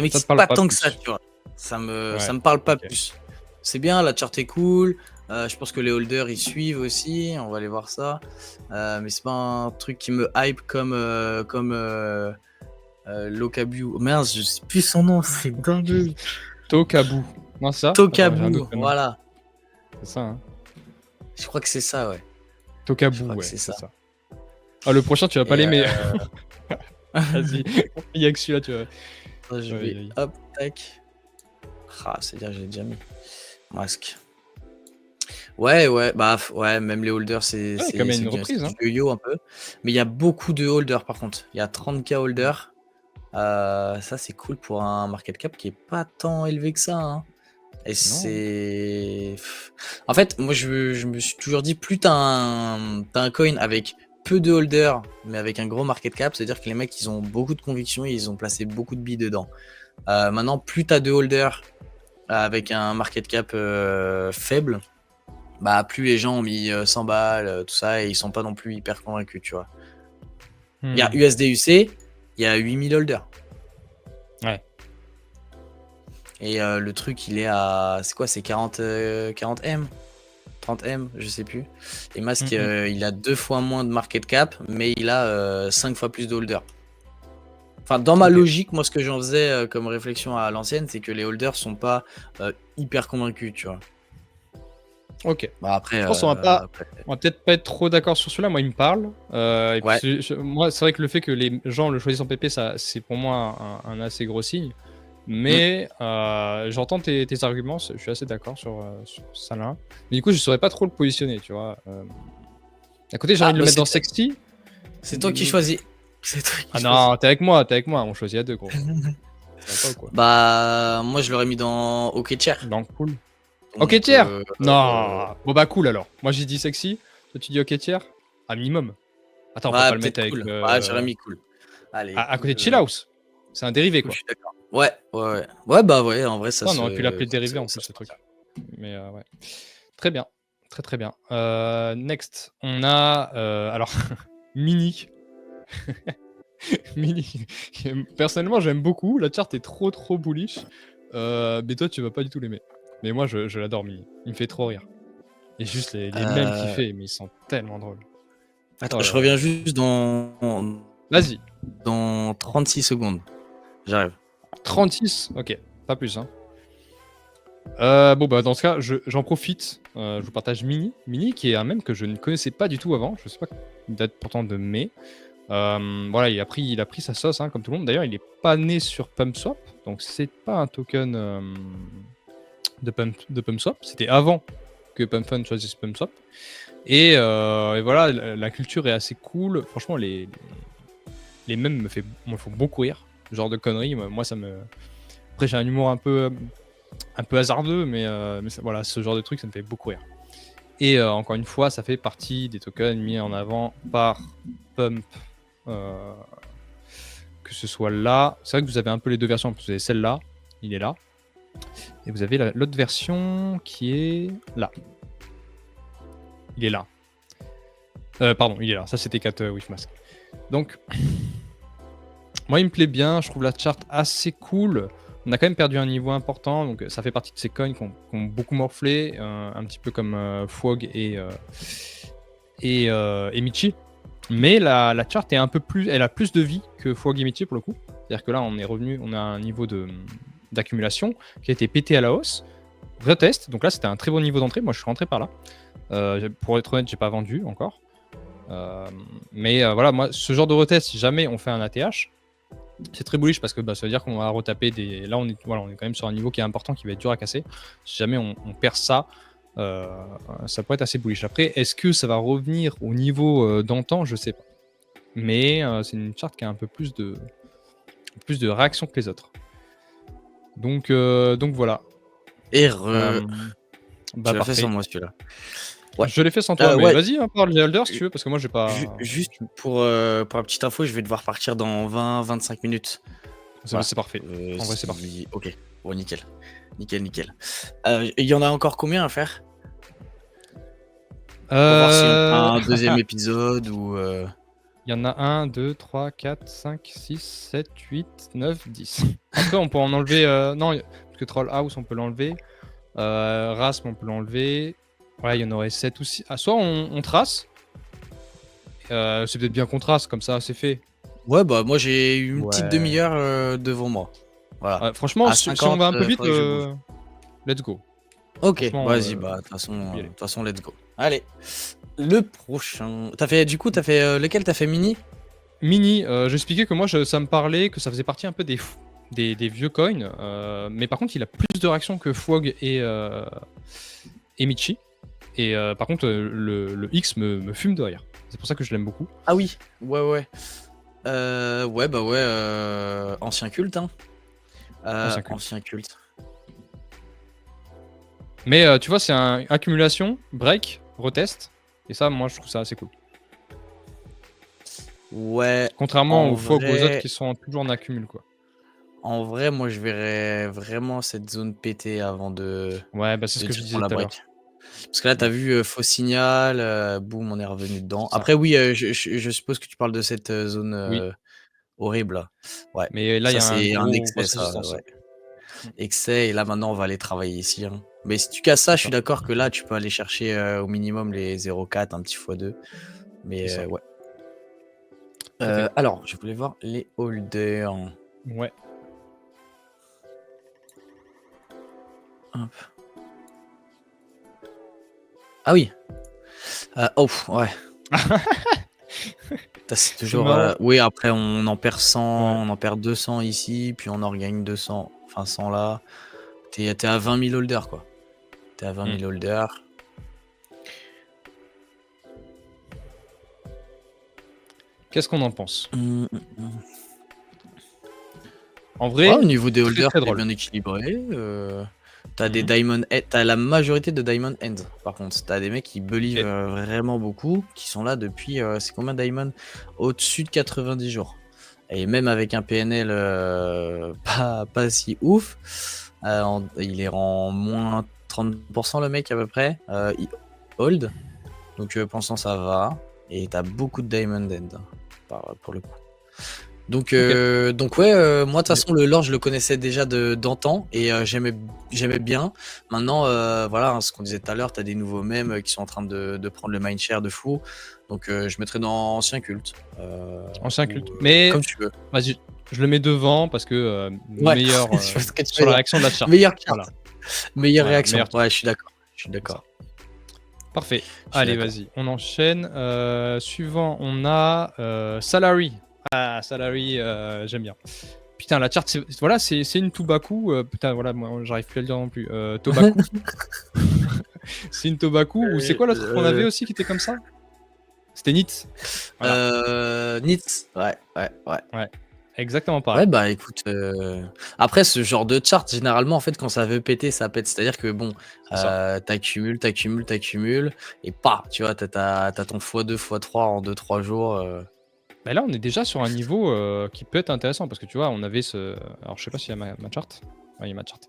m'excite parle pas pas tant que ça, plus. tu vois. Ça Ouais. me parle pas Ok. plus. C'est bien, la chart est cool. Je pense que les holders ils suivent aussi. On va aller voir ça. Mais c'est pas un truc qui me hype comme Lokabu. Merde, je sais plus son nom, c'est dingue. Tokabu. Non, c'est ça? Attends, j'ai un Tokabu, doute maintenant. voilà. C'est ça, hein. Je crois que c'est ça, ouais. Je Tokabu, crois que ouais, c'est c'est ça. ça. Ah, le prochain, tu vas pas Et l'aimer. Vas-y. Il y a que celui-là, tu vas. je Aïe, vais aïe. hop, tac. Ah, c'est-à-dire j'ai déjà mis masque. Ouais, bah, ouais, même les holders, Ouais, comme il y a une c'est reprise, du hein. yo-yo un peu. Mais il y a beaucoup de holders par contre. Il y a 30K holders. Ça, c'est cool pour un market cap qui est pas tant élevé que ça, hein. Et Non. c'est. En fait, moi, je me suis toujours dit, plus t'as un coin avec peu de holders, mais avec un gros market cap, c'est-à-dire que les mecs, ils ont beaucoup de conviction et ils ont placé beaucoup de billes dedans. Maintenant, plus t'as de holders avec un market cap faible, bah, plus les gens ont mis 100 balles, tout ça, et ils sont pas non plus hyper convaincus, tu vois. Il y a Hmm. USDUC, il y a 8000 holders. Ouais. Et le truc, il est à. C'est quoi? C'est 40 M 30 M, je sais plus. Et Mask, il a 2 fois moins de market cap, mais il a 5 fois plus de holders. Enfin, dans ma Ok. logique, moi, ce que j'en faisais comme réflexion à l'ancienne, c'est que les holders sont pas hyper convaincus, tu vois. Ok. Bah, après, Je pense on va peut-être pas être trop d'accord sur celui-là. Moi, il me parle. Et puis, ouais. moi, c'est vrai que le fait que les gens le choisissent en PP, ça, c'est pour moi un assez gros signe. Mm. Mais j'entends tes arguments. Je suis assez d'accord sur ça là. Mais du coup, je saurais pas trop le positionner, tu vois. À côté, j'ai envie Ah, de le bah, mettre dans sexy. c'est toi qui choisis. C'est toi qui Ah choisis. non, t'es avec moi, t'es avec moi. On choisit à deux, gros. Ça va pas ou quoi? Bah, moi, je l'aurais mis dans OK Chair. Dans cool. Ok, Donc, tiers. Non. Bon bah cool alors. Moi j'ai dit sexy. Toi tu dis ok tiers. À minimum. Attends, on peut ouais, pas le mettre peut-être avec cool. Ouais, j'aurais mis cool. Allez, à côté cool. de Chill House. C'est un dérivé Cool, quoi. je suis d'accord. Ouais. Ouais, bah ouais, en vrai, Non, on aurait pu l'appeler dérivé en ça plus se ce truc. maintient. Mais ouais. Très bien. Très bien. Next, on a alors Mini. Mini. Personnellement j'aime beaucoup. La chart est trop bullish. Mais toi tu vas pas du tout l'aimer. Mais moi je l'adore Mini. Il me fait trop rire. Et juste les mèmes qu'il fait, mais ils sont tellement drôles. Attends, Oh je là là. reviens juste Vas-y. dans 36 secondes. J'arrive. 36. Ok, pas plus. Hein. Bon, bah, dans ce cas, j'en profite. Je vous partage Mini. Mini, qui est un mème que je ne connaissais pas du tout avant. Je sais pas, il date pourtant de mai. Voilà, il a pris sa sauce, hein, comme tout le monde. D'ailleurs, il est pas né sur PumpSwap. Donc, c'est pas un token de PumpSwap. C'était avant que PumpFun choisisse PumpSwap. Et voilà, la culture est assez cool. Franchement, les mèmes me font beaucoup rire. Ce genre de conneries, moi, ça me. Après, j'ai un humour un peu hasardeux, mais voilà, ce genre de truc, ça me fait beaucoup rire. Et encore une fois, ça fait partie des tokens mis en avant par Pump. Que ce soit là. C'est vrai que vous avez un peu les deux versions. Vous avez celle-là, il est là. Et vous avez l'autre version qui est là. Il est là. Pardon, il est là. Ça, c'était 4 Wifmask. Donc, moi, il me plaît bien. Je trouve la chart assez cool. On a quand même perdu un niveau important, donc ça fait partie de ces coins qui ont beaucoup morflé, un petit peu comme Fwog et Michi. Mais la chart est un peu plus, elle a plus de vie que Fwog et Michi pour le coup. C'est-à-dire que là, on a un niveau d'accumulation qui a été pété à la hausse. Retest, donc là c'était un très bon niveau d'entrée. Moi, je suis rentré par là. Pour être honnête, j'ai pas vendu encore. Mais voilà, moi, ce genre de retest, si jamais on fait un ATH, c'est très bullish parce que ça veut dire qu'on va retaper des. Là, on est quand même sur un niveau qui est important, qui va être dur à casser. Si jamais on perd ça, ça pourrait être assez bullish. Après, est-ce que ça va revenir au niveau d'antan? Je sais pas. Mais c'est une charte qui a un peu plus de réaction que les autres. Donc voilà. Et Bah tu l'as fait parfait. sans moi, celui-là. Ouais. Je l'ai fait sans toi, mais Ouais. vas-y, parle des holders si tu veux, parce que moi j'ai pas. Juste pour la petite info, je vais devoir partir dans 20-25 minutes. Voilà. C'est parfait. En vrai, c'est parfait. Ok, bon, nickel. Nickel. Il y en a encore combien à faire? Pour voir si on fait un deuxième épisode ou. Il y en a 1, 2, 3, 4, 5, 6, 7, 8, 9, 10. Après, on peut en enlever. Non, parce que Troll House, on peut l'enlever. Rasm, on peut l'enlever. Ouais, il y en aurait 7 ou 6. Ah, soit on trace. C'est peut-être bien qu'on trace, comme ça, c'est fait. Ouais, bah moi j'ai une petite demi-heure devant moi. Voilà. Franchement, si on va un peu vite, let's go. Ok, vas-y, bah de toute façon, let's go. Allez, le prochain. T'as fait lequel? T'as fait Mini? Mini, j'expliquais que moi ça me parlait, que ça faisait partie un peu des vieux coins, mais par contre il a plus de réactions que Fwog et Michi. Et par contre, le X me fume de rire. C'est pour ça que je l'aime beaucoup. Ah oui, ouais. Ouais, bah ouais, ancien culte, hein. Ancien culte. Ancien culte. Mais tu vois, c'est un accumulation, break, retest. Et ça, moi, je trouve ça assez cool. Ouais, Contrairement en aux fois aux autres vrai, qui sont toujours en accumul, quoi. en vrai, moi, je verrais vraiment cette zone péter avant Ouais, bah c'est ce de que je dire disais prendre la tout à l'heure. break. Parce que là, t'as Ouais, vu, faux signal, boum, on est revenu dedans. c'est ça. Après, oui, je suppose que tu parles de cette zone Oui. horrible là. Ouais, Mais là, il y ça a un c'est un gros excès, grosse ça, résistance. ouais. Mm. Excès, et là maintenant on va aller travailler ici, hein. Mais si tu casses ça, C'est je suis ça. d'accord que là tu peux aller chercher au minimum les 0,4, un petit x2. C'est Mais ça. ouais. Tout à fait. Alors, je voulais voir les holders. Ouais. Hop. Ah oui. Oh, ouais. C'est C'est toujours. marrant. Oui, après on en perd 100, Ouais. on en perd 200 ici, puis on en regagne 200. Enfin 100 là. T'es à 20 000 holders quoi. T'es à 20 Mm. 000 holders. Qu'est-ce qu'on en pense? Mmh. En Ouais, au vrai, niveau des très holders, très c'est drôle. bien équilibré. T'as des Mhm. Diamond Head, t'as la majorité de Diamond End. Par contre, t'as des mecs qui believe Ok. vraiment beaucoup, qui sont là depuis, c'est combien Diamond? Au-dessus de 90 jours. Et même avec un PNL pas si ouf, il est en moins 30% le mec à peu près. Il hold, donc pensant ça va. Et t'as beaucoup de Diamond End pour le coup. Donc, Ok. ouais, moi de toute Stylé. façon le lore je le connaissais déjà d'antan et j'aimais bien. Maintenant voilà, hein, ce qu'on disait tout à l'heure, t'as des nouveaux mèmes qui sont en train de prendre le mindshare de fou. Donc je mettrais dans ancien culte. Ancien Ou culte. Mais comme tu veux. vas-y, je le mets devant parce que Ouais, meilleur je vois ce que tu sur veux la dire. réaction de la charte. Meilleure carte, Voilà. meilleure Voilà, réaction. meilleur truc. Ouais, je suis d'accord. Je suis C'est ça. d'accord. Parfait. Je suis Allez, d'accord. vas-y, on enchaîne. Suivant, on a Salary. Ah, Salary, j'aime bien. Putain, la charte, voilà, c'est une Tobaku. Putain, voilà, moi, j'arrive plus à le dire non plus. Tobaku. C'est une Tobaku. Ou c'est quoi l'autre qu'on avait aussi qui était comme ça? C'était Nit. Voilà. Nitz. Ouais. Ouais. Exactement pareil. Ouais, bah écoute, après ce genre de chart, généralement, en fait, quand ça veut péter, ça pète. C'est-à-dire que bon, C'est ça. t'accumules, et pas, tu vois, t'as ton x2, x3 en 2-3 jours. Bah là, on est déjà sur un niveau qui peut être intéressant parce que tu vois, on avait ce. Alors, je sais pas s'il y a ma charte. Ouais, il y a ma charte.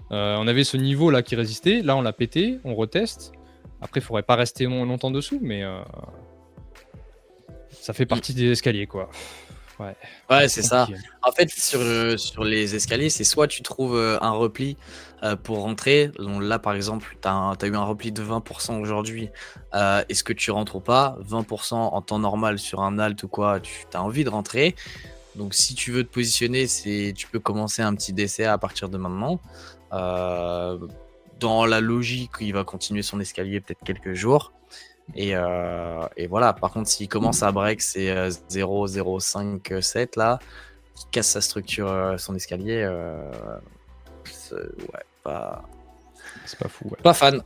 On avait ce niveau là qui résistait. Là, on l'a pété. On reteste. Après, il faudrait pas rester longtemps dessous, mais ça fait Mm. partie des escaliers, quoi. Ouais, Ouais, c'est c'est ça. compliqué. En fait, sur les escaliers, c'est soit tu trouves un repli pour rentrer. Donc là, par exemple, t'as eu un repli de 20% aujourd'hui. Est-ce que tu rentres ou pas? 20% en temps normal sur un alt ou quoi, tu as envie de rentrer. Donc si tu veux te positionner, tu peux commencer un petit décès à partir de maintenant. Euh, Dans la logique, il va continuer son escalier peut-être quelques jours. Et voilà, par contre, s'il commence à break c'est 0, 0, 5, 7 là, qui casse sa structure, son escalier, ouais, C'est pas fou, ouais. pas fan.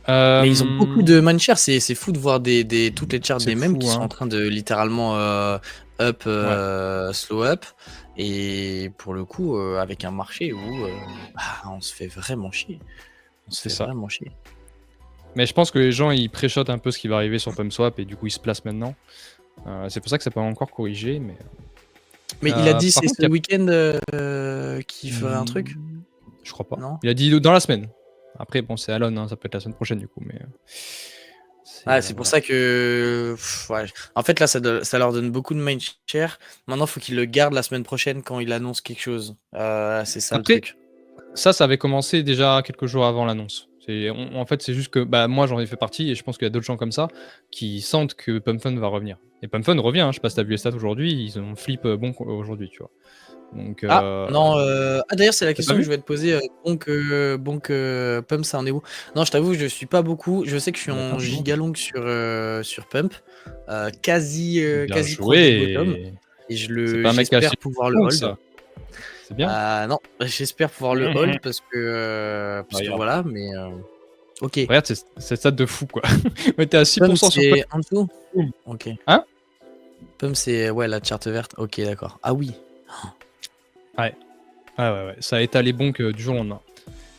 Mais ils ont beaucoup de mindshare, c'est fou de voir toutes les charts C'est des mêmes fou, qui sont en hein. train de littéralement up, Ouais. slow up. Et pour le coup, avec un marché où on se fait vraiment chier. On se C'est fait ça. vraiment chier. Mais je pense que les gens, ils préchotent un peu ce qui va arriver sur PumpSwap et du coup, ils se placent maintenant. C'est pour ça que ça peut encore corriger, mais. Mais il a dit Par c'est contre, ce week-end qu'il ferait un truc, Je crois pas. non? Il a dit dans la semaine. Après, bon, c'est Alon, hein, ça peut être la semaine prochaine du coup, mais. Ah, c'est pour Voilà. ça que ouais. En fait, là, ça leur donne beaucoup de mindshare. Maintenant, faut qu'ils le gardent la semaine prochaine quand il annonce quelque chose. C'est ça le Après, truc. ça avait commencé déjà quelques jours avant l'annonce. En fait, c'est juste que bah, moi, j'en ai fait partie et je pense qu'il y a d'autres gens comme ça qui sentent que PumpFun va revenir. Et PumpFun revient, hein, je sais pas si t'as vu les stats aujourd'hui, ils ont flip bon aujourd'hui, tu vois. Donc, Ah, non, d'ailleurs, c'est la t'as pas question que je vu? vais te poser. Pump, ça en est où? Non, je t'avoue, je suis pas beaucoup. Je sais que je suis Attends, en je demande. giga long sur Pump, quasi, Bien quasi proche du bottom. joué. Et C'est pas un mec qui a acheté j'espère pouvoir le long, hold. ça. C'est bien. Non, j'espère pouvoir le hold parce que Regarde. voilà, Ok. Regarde, c'est stats de fou, quoi. Ouais, t'es à Pump, 6% sur c'est en dessous? Boom. Ok. Hein? Pump, c'est ouais, la charte verte. Ok, d'accord. Ah oui. Ouais. Ouais. Ça a étalé Bonk du jour au lendemain.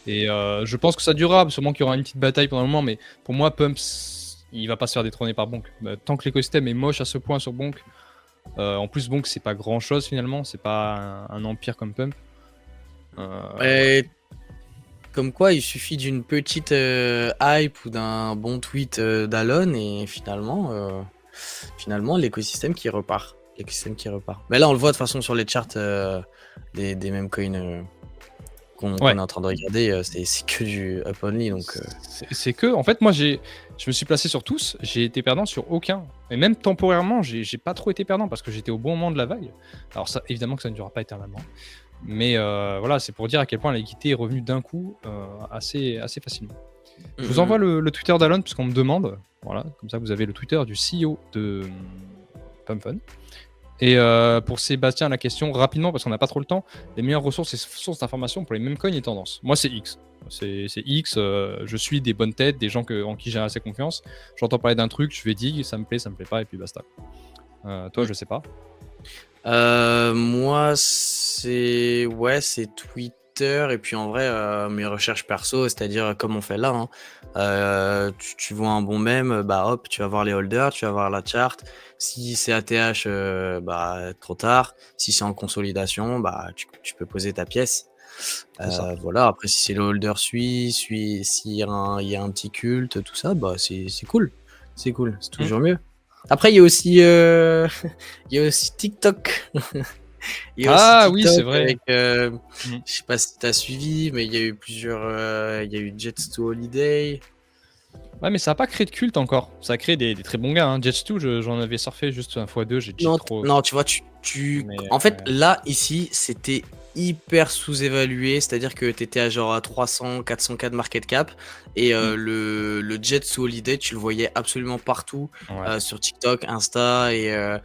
Et je pense que ça durera, sûrement qu'il y aura une petite bataille pendant un moment, mais pour moi, Pumps, il va pas se faire détrôner par Bonk. Tant que l'écosystème est moche à ce point sur Bonk, en plus Bonk c'est pas grand chose finalement, c'est pas un empire comme Pump. Et comme quoi, il suffit d'une petite hype ou d'un bon tweet d'Alon et finalement l'écosystème qui repart. L'écosystème qui repart. Mais là, on le voit de toute façon sur les charts des mêmes coins qu'on Ouais. est en train de regarder. C'est que du up only. Donc, C'est que, en fait, moi je me suis placé sur tous, j'ai été perdant sur aucun. Et même temporairement, j'ai pas trop été perdant parce que j'étais au bon moment de la vague. Alors ça, évidemment que ça ne durera pas éternellement. Mais voilà, c'est pour dire à quel point la liquidité est revenue d'un coup assez facilement. Je vous envoie le Twitter d'Alon puisqu'on me demande. Voilà, comme ça vous avez le Twitter du CEO de Pumpfun. Et pour Sébastien, la question rapidement parce qu'on n'a pas trop le temps. Les meilleures ressources et sources d'informations pour les mêmes coins et tendances. Moi, c'est X. C'est X. Je suis des bonnes têtes, des gens en qui j'ai assez confiance. J'entends parler d'un truc, je vais dire, ça me plaît pas, et puis basta. Toi, je sais pas. Moi, c'est Twitter et puis en vrai mes recherches perso, c'est-à-dire comme on fait là. Tu vois un bon mème, bah hop, tu vas voir les holders, tu vas voir la chart. Si c'est ATH, bah trop tard. Si c'est en consolidation, bah tu peux poser ta pièce. C'est ça. Voilà. Après, si c'est le holder s'il y a un petit culte, tout ça, bah c'est cool. C'est cool, c'est toujours mieux. Après, il y a aussi, il y a aussi TikTok. Il y a aussi Ah oui, c'est TikTok vrai. avec, je sais pas si tu as suivi, mais il y a eu il y a eu Jets to Holiday. Ouais, mais ça a pas créé de culte encore. Ça a créé des très bons gars. Hein. Jets2, j'en avais surfé juste un x2, j'ai cheat Non, trop. non, tu vois, Mais, en fait, là, ici, c'était hyper sous-évalué, c'est-à-dire que t'étais à genre à 300, 400K de market cap, et le Jet to Holiday, tu le voyais absolument partout, ouais. sur TikTok, Insta, et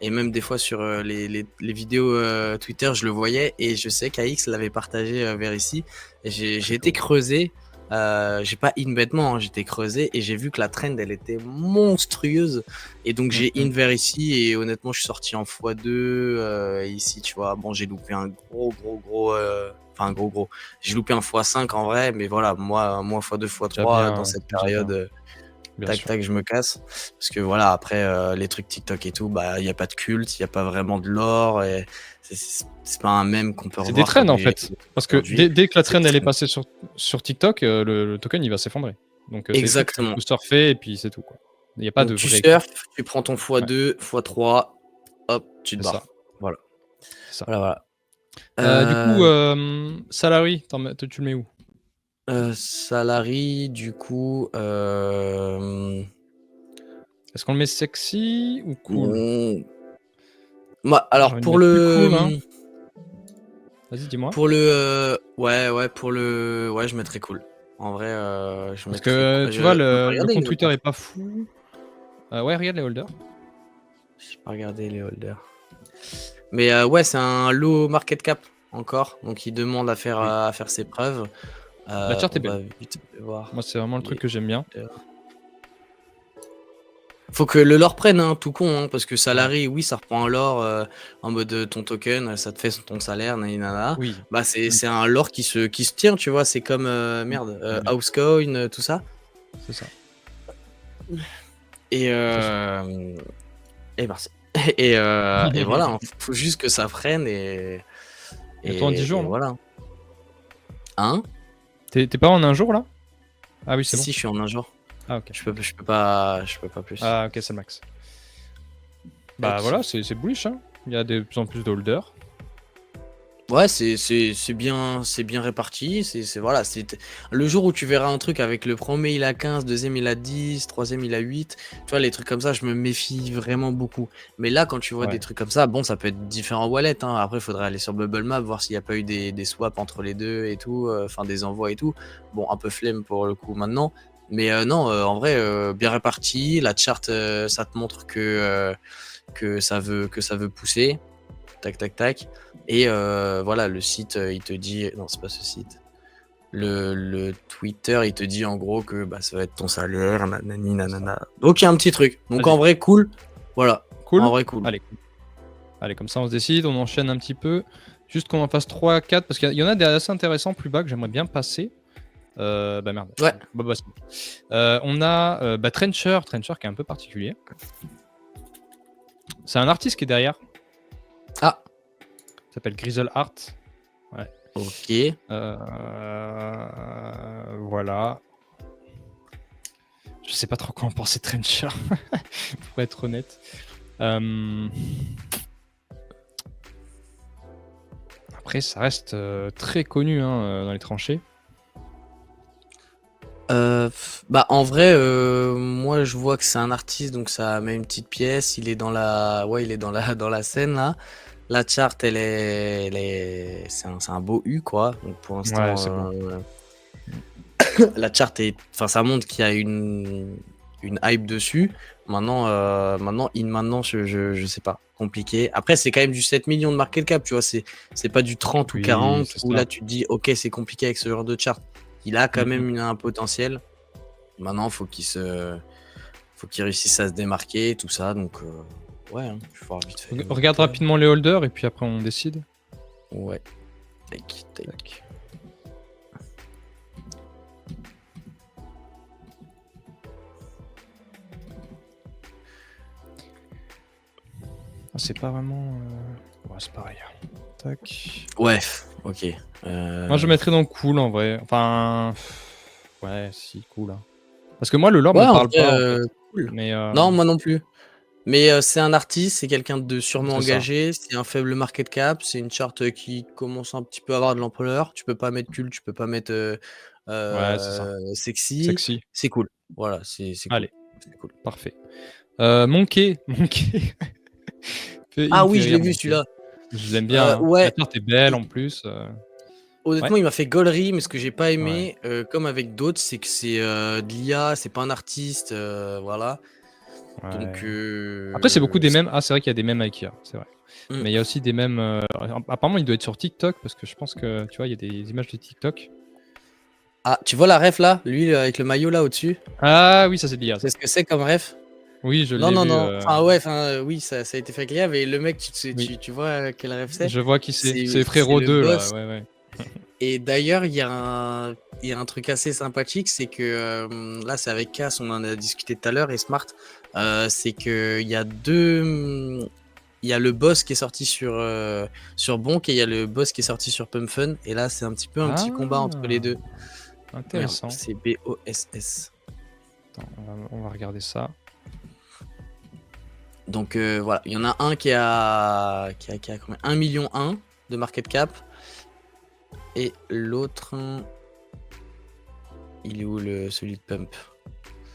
même des fois sur les vidéos Twitter, je le voyais, et je sais qu'AX l'avait partagé vers ici, et j'ai été creusé. J'ai pas in bêtement, hein, j'étais creusé et j'ai vu que la trend elle était monstrueuse et donc j'ai in vers ici et honnêtement je suis sorti en x2 ici tu vois. Bon, j'ai loupé un gros enfin un gros j'ai loupé un x5 en vrai, mais voilà, moi x2 x3 dans cette période tac je me casse parce que voilà, après les trucs TikTok et tout, bah il y a pas de culte, il y a pas vraiment de lore et c'est pas un mème qu'on peut revoir. C'est des trends en fait. Parce que aujourd'hui. dès que la trend elle est passée sur TikTok, le token il va s'effondrer. Donc c'est des trucs qu'il Exactement. faut surfer et puis c'est tout, quoi. Il n'y a pas de Donc tu vrai. surfes, tu prends ton Ouais, x2, x3, hop, tu te c'est ça. barres. Voilà. C'est ça. Voilà. Du coup, salary, tu le mets où? Salary, du coup, Est-ce qu'on le met sexy ou cool? moi, Moi, j'ai alors envie de mettre plus cool, hein. Vas-y, dis-moi. ouais, je mettrais cool. En vrai, je Parce mettrais que cool. tu vois, On va pas le regarder les compte Twitter holders. est pas fou. Ouais, regarde les holders. J'ai pas regardé les holders. Mais ouais, c'est un low market cap encore, donc il demande à faire Oui. ses preuves. La charte On est belle. va vite voir. Moi, c'est vraiment le truc que j'aime bien. Faut que le lore prenne, hein, tout con, hein, parce que Ouais. salary, oui, ça reprend un lore en mode ton token, ça te fait ton salaire, nanana. Oui. Bah, c'est un lore qui se tient, tu vois, c'est comme Housecoin, tout ça. C'est ça. Et, merci. Et voilà, hein, faut juste que ça prenne Bientôt en 10 jours, et non? voilà. Hein? T'es pas en un jour là? Ah oui, c'est bon. Si, je suis en un jour. Ah ok. Je peux pas plus. Ah ok, c'est le max. Bah Tac. voilà, c'est bullish, hein. Il y a de plus en plus de holders. Ouais, c'est bien réparti. Voilà, c'est le jour où tu verras un truc avec le premier il a 15, deuxième il a 10, troisième il a 8. Tu vois, les trucs comme ça, je me méfie vraiment beaucoup. Mais là, quand tu vois des Ouais. trucs comme ça, bon, ça peut être différents wallets. Hein. Après, il faudrait aller sur Bubble Map, voir s'il n'y a pas eu des swaps entre les deux et tout, enfin des envois et tout. Bon, un peu flemme pour le coup maintenant. Mais non, en vrai, bien réparti. La chart, ça te montre que ça veut pousser. Tac, tac, tac. Et voilà, le site, il te dit. Non, c'est pas ce site. le Twitter, il te dit en gros que bah, ça va être ton salaire, nanani, nanana. Donc il y a un petit truc. Donc Vas-y. en vrai, cool. Voilà. Cool. En vrai, cool. Allez, cool. Allez, comme ça, on se décide, on enchaîne un petit peu. Juste qu'on en fasse 3 à 4, parce qu'il y en a des assez intéressants plus bas que j'aimerais bien passer. Bah merde. Ouais. Bah, c'est bon. On a Trencher qui est un peu particulier. C'est un artiste qui est derrière. Ah. Il s'appelle Grizzle Art. Ouais. Ok. Voilà. Je sais pas trop quoi en penser de Trencher, pour être honnête. Après, ça reste très connu dans les tranchées. Bah en vrai, moi je vois que c'est un artiste, donc ça met une petite pièce. Il est dans la, ouais, il est dans la scène là. La charte, c'est un beau U quoi. Donc pour l'instant, Ouais, c'est bon. la charte enfin ça montre qu'il y a une hype dessus. Maintenant, je sais pas, compliqué. Après, c'est quand même du 7 millions de market cap, tu vois. C'est pas du 30 ou 40 c'est où ça. là tu te dis, ok, c'est compliqué avec ce genre de charte. Il a quand même un potentiel. Maintenant, faut qu'il réussisse à se démarquer, tout ça. Donc, ouais, hein, je vais voir vite fait. Regarde rapidement les holders et puis après on décide. Ouais. Tac. Ah, c'est pas vraiment. Ouais, c'est pareil. Tac. Ouais, ok. Moi, je mettrais dans cool en vrai. Enfin. Ouais, si, cool. Hein. Parce que moi, le lore Ouais, me en parle vrai, pas. En fait. cool. Mais, Non, moi non plus. Mais c'est un artiste, c'est quelqu'un de sûrement c'est ça. engagé, c'est un faible market cap, c'est une charte qui commence un petit peu à avoir de l'ampleur. Tu peux pas mettre culte, tu peux pas mettre Ouais, c'est ça. sexy. Sexy. C'est cool. Voilà, c'est cool. Allez, C'est cool. parfait. Monkey. Il Ah me oui, fait je l'ai rire, vu Monkey. celui-là. Je l'aime bien. Hein. La Ouais. carte est belle il- en plus. Honnêtement, Ouais. il m'a fait gaulerie, mais ce que j'ai pas Ouais. aimé, comme avec d'autres, c'est que c'est de l'IA, c'est pas un artiste, voilà. Donc, Après, c'est beaucoup des mêmes. Ah, c'est vrai qu'il y a des mêmes Ikea, c'est vrai. Mm. Mais il y a aussi des mêmes. Apparemment, il doit être sur TikTok parce que je pense que tu vois, il y a des images de TikTok. Ah, tu vois la ref là, lui avec le maillot là au-dessus? Ah oui, ça c'est de l'IA. C'est ce que c'est comme ref? Oui, je Non, l'ai non, vu. non. Enfin, ouais, oui, ça a été fait grave. Et le mec, Oui, tu vois quel ref c'est? je vois qui c'est. C'est C'est Frérot le 2 là. boss. Ouais. Et d'ailleurs, il y a un truc assez sympathique, c'est que là, c'est avec Cass, on en a discuté tout à l'heure, et Smart, c'est que il y a il y a le boss qui est sorti sur Bonk et il y a le boss qui est sorti sur Pump Fun. Et là, c'est un petit peu un petit combat entre les deux. Merde, Intéressant. c'est BOSS. Attends, on va regarder ça. Donc voilà, il y en a un qui a combien 1,1 million de market cap. Et l'autre, il est où celui de Pump?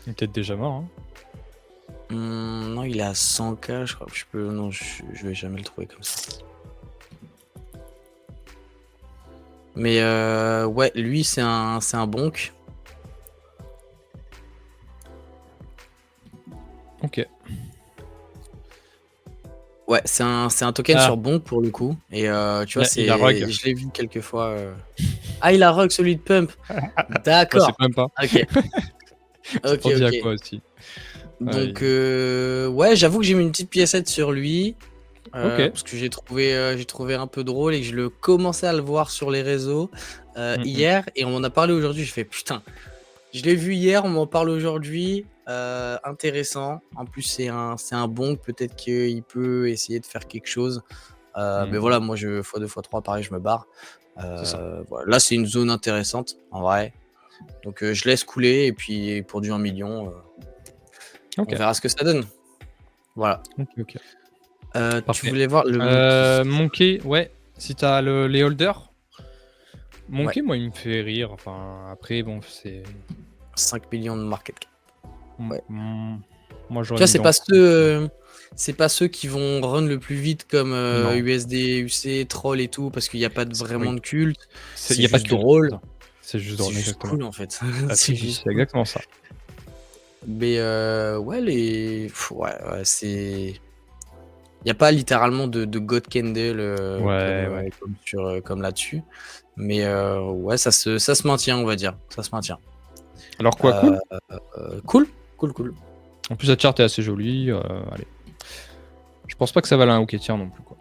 Il est peut-être déjà mort. Hein. Non, il est à 100K, je crois que je peux. Non, je vais jamais le trouver comme ça. Mais ouais, lui, c'est un bonk. Ok. Ouais, c'est un token sur bonk pour le coup. Et tu vois, Il a rug. je l'ai vu quelques fois. Ah, il a rug celui de Pump. D'accord. C'est même pas. Ok. C'est pour dire quoi aussi. Donc, ouais, j'avoue que j'ai mis une petite piécette sur lui. Ok. Parce que j'ai trouvé un peu drôle et que je le commençais à le voir sur les réseaux hier. Et on en a parlé aujourd'hui. Je fais putain, je l'ai vu hier, on m'en parle aujourd'hui. Intéressant. En plus, c'est un bon. Peut-être qu'il peut essayer de faire quelque chose. Mais voilà, moi, x2, x3, pareil, je me barre. Voilà. Là, c'est une zone intéressante, en vrai. Donc, je laisse couler. Et puis, pour du 1 million, on verra ce que ça donne. Voilà. Ok. Tu voulais voir le Monkey, ouais. Si t'as les holders. Monkey, ouais. moi, il me fait rire. Enfin, après, bon, c'est. 5 millions de market cap. Ouais. Moi, j'aurais. Tu vois, c'est pas ceux qui vont run le plus vite comme USD, UC, Troll et tout, parce qu'il n'y a pas vraiment de culte. Il n'y a pas de drôle. C'est juste drôle, exactement. Cool en fait. C'est exactement ça. Mais ouais, c'est. Il y a pas littéralement de God Candle Ouais, ouais. comme là-dessus, mais ouais, ça se maintient, on va dire. Ça se maintient. Alors quoi, Euh, cool. cool, cool, cool. En plus, la charte est assez jolie. Allez. Je pense pas que ça vale un hockey tiers non plus, quoi.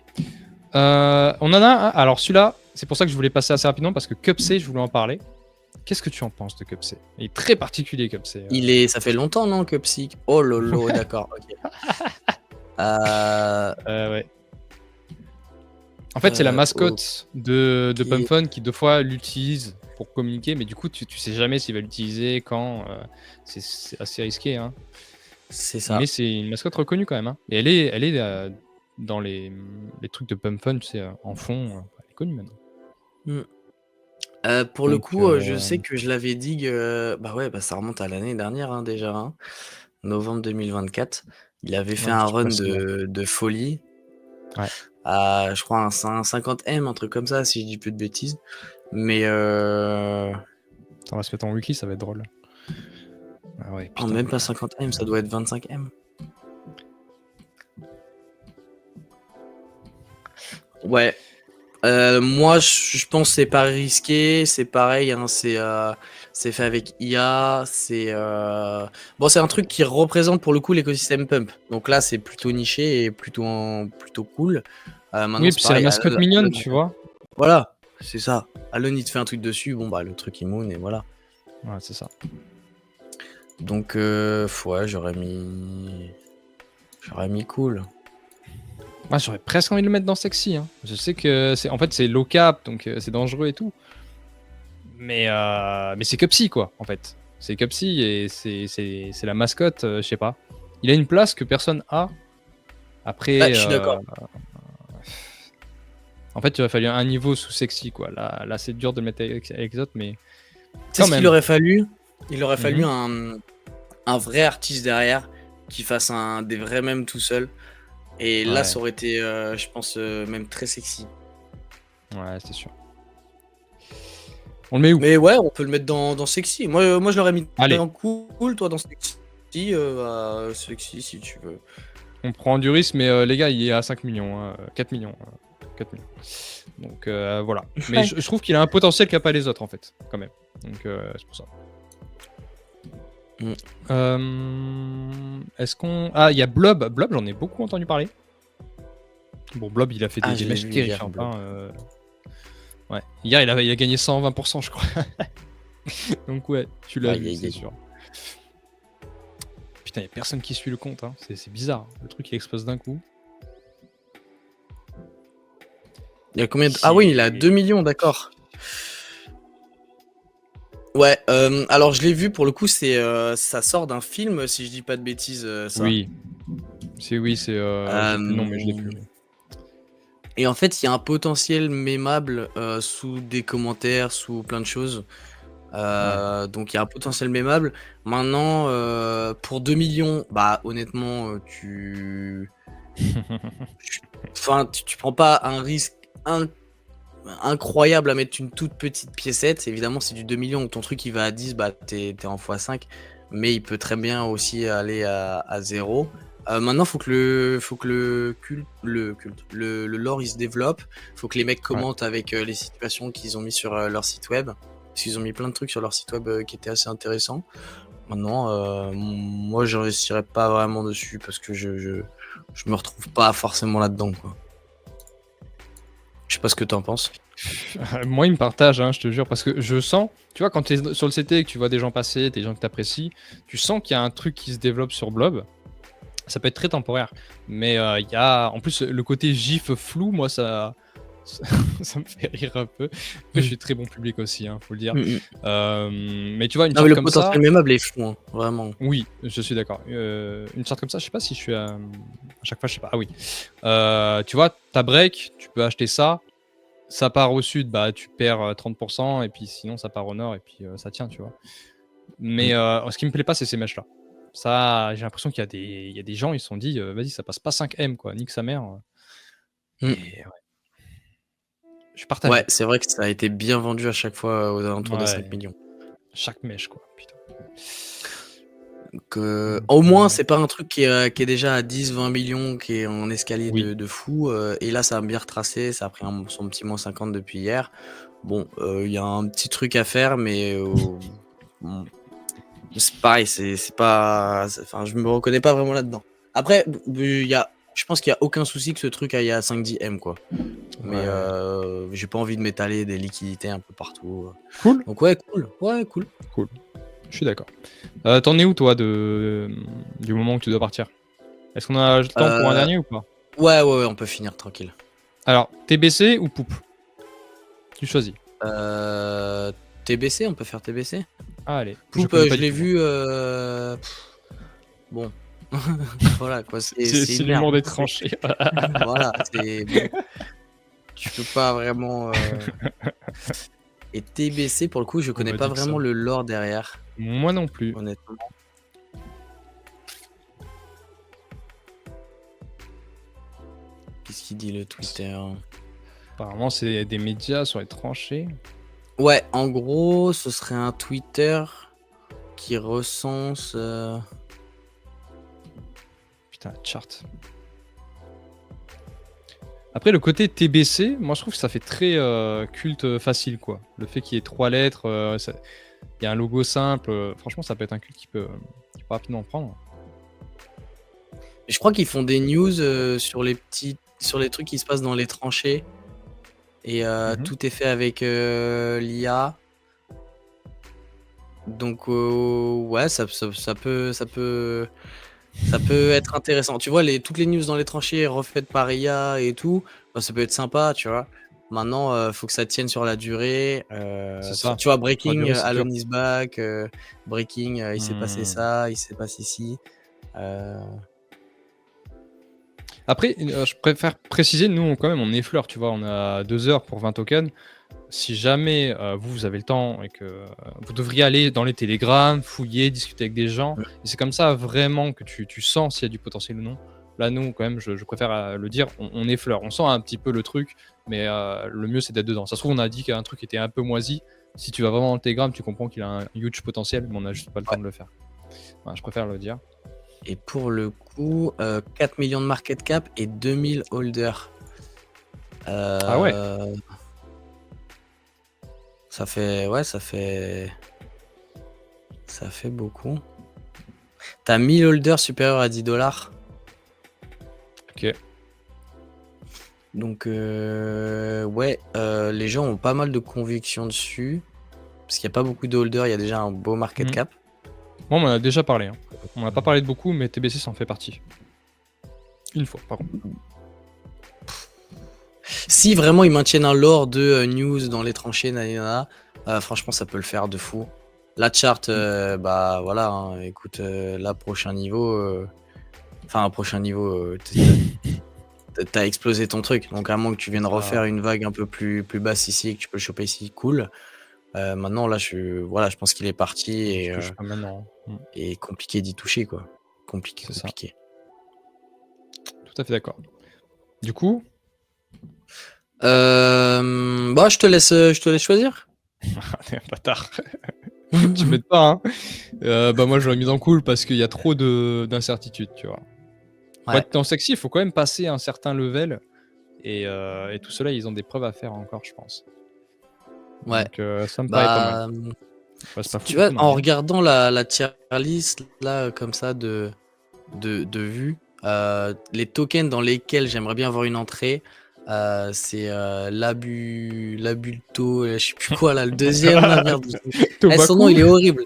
On en a un. Alors celui-là, c'est pour ça que je voulais passer assez rapidement parce que Cupsey, je voulais en parler. Qu'est-ce que tu en penses de Cupsey? Il est très particulier, Cupsey. Ça fait longtemps, non, que Psy? Oh lolo, d'accord, ok. Ouais. En fait, c'est la mascotte de Pump Fun qui, deux fois, l'utilise pour communiquer, mais du coup, tu sais jamais s'il va l'utiliser, quand. C'est assez risqué, hein. C'est ça. Mais c'est une mascotte reconnue quand même, hein. Et elle est dans les trucs de Pump Fun, tu sais, en fond. Elle est connue maintenant. Pour le Donc, coup, je sais que je l'avais dit ça remonte à l'année dernière, hein, déjà, hein, novembre 2024. Il avait fait ouais, un je sais run pas si- de folie. Ouais. À, je crois, un 50M, un truc comme ça, si je dis plus de bêtises. Mais On va se mettre en wiki, ça va être drôle. Ah ouais, putain. même pas 50M, ça doit être 25M. Ouais. Moi, je pense que c'est pas risqué. C'est pareil, hein, c'est fait avec IA. C'est un truc qui représente pour le coup l'écosystème Pump. Donc là, c'est plutôt niché et plutôt cool. Maintenant, Oui, c'est puis c'est la pareil. mascotte mignonne, tu vois. Voilà, c'est ça. Alon, il te fait un truc dessus. Bon, bah, le truc immune et voilà. Ouais, c'est ça. Donc, ouais, j'aurais mis cool. Moi, j'aurais presque envie de le mettre dans sexy, hein. Je sais que c'est low cap, donc c'est dangereux et tout. Mais c'est Cupsy, quoi, en fait. C'est Cupsy et c'est la mascotte, je sais pas. Il a une place que personne a. Après, Je suis d'accord. en fait, il aurait fallu un niveau sous sexy, quoi. Là c'est dur de le mettre avec les autres, mais C'est quand ce qu'il même. aurait fallu. Il aurait fallu Mhm. un vrai artiste derrière qui fasse des vrais mèmes tout seul. Et là, Ouais, ça aurait été, je pense, même très sexy. ouais, c'est sûr. On le met où? Mais ouais, on peut le mettre dans sexy. Moi, je l'aurais mis Allez, dans cool, toi dans sexy. Sexy si tu veux. on prend du risque, mais les gars, il est à 5 millions, hein, 4 millions. 4 millions. Donc voilà. Mais Ouais. je trouve qu'il a un potentiel qu'a pas les autres, en fait, quand même. Donc c'est pour ça. Est-ce qu'on... Ah, il y a Blob. Blob, j'en ai beaucoup entendu parler. Bon, Blob, il a fait des Je l'ai matchs vu hier, terrifiants, Blob. hein. Ouais. Hier, il a gagné 120%, je crois. Donc ouais, tu l'as vu, c'est sûr. Putain, il n'y a personne qui suit le compte, hein. C'est bizarre. Le truc, il explose d'un coup. Il y a combien de... Ah oui, il a 2 millions, d'accord. Ouais, alors je l'ai vu, pour le coup, ça sort d'un film, si je dis pas de bêtises, ça. Oui. C'est... j'ai plus le nom, mais je l'ai plus. Et en fait, il y a un potentiel mémable sous des commentaires, sous plein de choses. Donc il y a un potentiel mémable. Maintenant, pour 2 millions, bah honnêtement, tu prends pas un risque incroyable à mettre une toute petite piécette. Évidemment, c'est du 2 millions. Ton truc il va à 10, bah t'es en x5. Mais il peut très bien aussi aller à 0. Maintenant, faut que le lore il se développe. Faut que les mecs commentent avec les situations qu'ils ont mis sur leur site web. Parce qu'ils ont mis plein de trucs sur leur site web qui étaient assez intéressants. Maintenant, moi, j'investirais pas vraiment dessus parce que je me retrouve pas forcément là-dedans, quoi. Je sais pas ce que t'en penses. Moi, il me partage, hein, je te jure, parce que je sens, tu vois, quand tu es sur le CT et que tu vois des gens passer, des gens que tu apprécies, tu sens qu'il y a un truc qui se développe sur Blob. Ça peut être très temporaire, mais il y a, en plus, le côté gif flou, moi, ça me fait rire un peu. Après, je suis très bon public aussi, hein, faut le dire. Mais tu vois, une Non, mais charte le comme ça... potentiel mémable est fou, hein, vraiment. Oui, je suis d'accord. Une charte comme ça, je sais pas si je suis à chaque fois, je sais pas. Ah oui. Tu vois, ta break, tu peux acheter ça. Ça part au sud, bah tu perds 30%, et puis sinon ça part au nord, et puis ça tient, tu vois. Mais ce qui me plaît pas, c'est ces matchs-là. Ça, j'ai l'impression qu'il y a des gens, ils se sont dit, vas-y, ça passe pas 5M, quoi, nique sa mère. Et ouais. Je suis partagé. Ouais, c'est vrai que ça a été bien vendu à chaque fois aux alentours des 5 millions. Chaque mèche, quoi, putain. Au moins, euh, c'est pas un truc qui est déjà à 10-20 millions, qui est en escalier oui, de fou. Et là, ça a bien retracé. Ça a pris son petit moins 50 depuis hier. Bon, il y a un petit truc à faire, mais bon, c'est pareil. C'est pas. Enfin, je me reconnais pas vraiment là-dedans. Après, je pense qu'il y a aucun souci que ce truc aille à 5-10 M, quoi. Mais ouais. j'ai pas envie de m'étaler des liquidités un peu partout. Cool, Donc, ouais, cool. Ouais, cool. cool. Je suis d'accord. T'en es où, toi, du moment où tu dois partir? Est-ce qu'on a le temps pour un Euh, dernier ou pas? ouais, on peut finir tranquille. Alors, TBC ou poupe? Tu choisis. Euh, TBC, on peut faire TBC. Ah, allez, je Poupe, connais pas je du l'ai tout, moi. vu. Bon, voilà quoi, c'est C'est une merde. l'humour des tranchées. Voilà, c'est bon. Tu peux pas vraiment. Et TBC, pour le coup, je On connais m'a pas dit que ça. vraiment le lore derrière, Moi non plus. honnêtement. Qu'est-ce qu'il dit le Twitter? Apparemment, c'est des médias sur les tranchées. Ouais, en gros, ce serait un Twitter qui recense. Putain, la charte. Après, le côté TBC, moi je trouve que ça fait très culte facile, quoi. Le fait qu'il y ait 3 lettres, il y a un logo simple. Franchement, ça peut être un culte qui peut rapidement prendre. Je crois qu'ils font des news sur les trucs qui se passent dans les tranchées. Et Mhm. tout est fait avec l'IA. Donc ouais, ça peut être intéressant. Tu vois, toutes les news dans les tranchées refaites par IA et tout, bah, ça peut être sympa, tu vois. Maintenant, faut que ça tienne sur la durée. C'est ça. Tu vois, Sur la Breaking, durée, c'est dur. Alon is back. Breaking, il s'est passé Hmm. ça, il s'est passé ci. Euh, Après, je préfère préciser, nous, quand même, on effleure, tu vois. On a 2 heures pour 20 tokens. Si jamais vous avez le temps et que vous devriez aller dans les télégrammes, fouiller, discuter avec des gens, et c'est comme ça vraiment que tu sens s'il y a du potentiel ou non. Là, nous, quand même, je préfère le dire, on effleure, on sent un petit peu le truc, mais le mieux c'est d'être dedans. Ça se trouve, on a dit qu'un truc était un peu moisi. Si tu vas vraiment dans le télégramme, tu comprends qu'il a un huge potentiel, mais on n'a juste pas le temps de le faire. Voilà, je préfère le dire. Et pour le coup, 4 millions de market cap et 2000 holders. Ah ouais, Euh, Ça fait, ouais, ça fait beaucoup. T'as 1000 holders supérieurs à 10 $. ok. Donc, ouais, les gens ont pas mal de convictions dessus. Parce qu'il n'y a pas beaucoup de holders, il y a déjà un beau market Mhm. cap. Moi, on en a déjà parlé. Hein. On n'a pas parlé de beaucoup, mais TBC, ça en fait partie. Une fois, par contre. Si vraiment ils maintiennent un lore de news dans les tranchées, nanana, franchement, ça peut le faire de fou. La chart, bah voilà, hein, écoute, là, prochain niveau. Enfin, un prochain niveau, t'as explosé ton truc. Donc, à moins que tu viennes refaire une vague un peu plus basse ici et que tu peux le choper ici, cool. Maintenant, là, je pense qu'il est parti Je touche pas maintenant. Hein. et compliqué d'y toucher, quoi. C'est ça. Compliqué. Tout à fait d'accord. Du coup, Bah, je te laisse choisir. t'es un bâtard. Tu m'aides pas, hein. Bah moi j'aurais mis dans cool parce qu'il y a trop d'incertitudes, tu vois. Pour Ouais. être dans sexy, il faut quand même passer un certain level. Et tout cela, ils ont des preuves à faire encore, je pense. Ouais. Donc ça me paraît pas mal. Bah, Bah, c'est pas fou tu du vois, tout non en plus. regardant la tier list, là, comme ça, de vue, les tokens dans lesquels j'aimerais bien avoir une entrée, c'est Labulto, je sais plus quoi, là, le deuxième, là, merde. Son nom, Tobaku. il est horrible.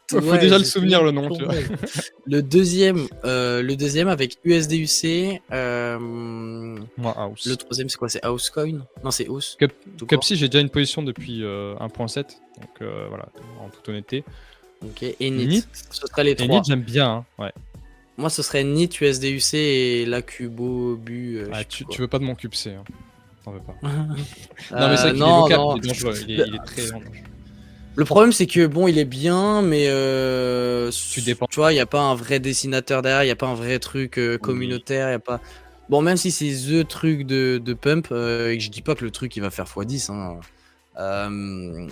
Faut Ouais, déjà le je sais même souvenir le plus nom, tu son vois. nom. Le deuxième avec USDUC. Moi, Le House. troisième, c'est quoi? C'est Housecoin? Non, c'est House. Tout court. Cupsy, j'ai déjà une position depuis 1.7. Donc voilà, en toute honnêteté. Ok. Et NIT. Nit. Ce seraient les Et Nit, trois. j'aime bien. Hein. Ouais. Moi, ce serait NIT, USDUC et l'Acubo, Bu, je Ah, sais plus tu quoi. veux pas de mon QC. Hein. T'en veux pas. Non, mais c'est vrai qu'il est Non, local, non. il est dangereux. Il est très dangereux. Le problème, c'est que bon, il est bien, mais Tu dépends. tu vois, il n'y a pas un vrai dessinateur derrière, il n'y a pas un vrai truc Oui. communautaire, il a pas. Bon, même si c'est the truc de pump, et que je dis pas que le truc il va faire x10, hein, euh,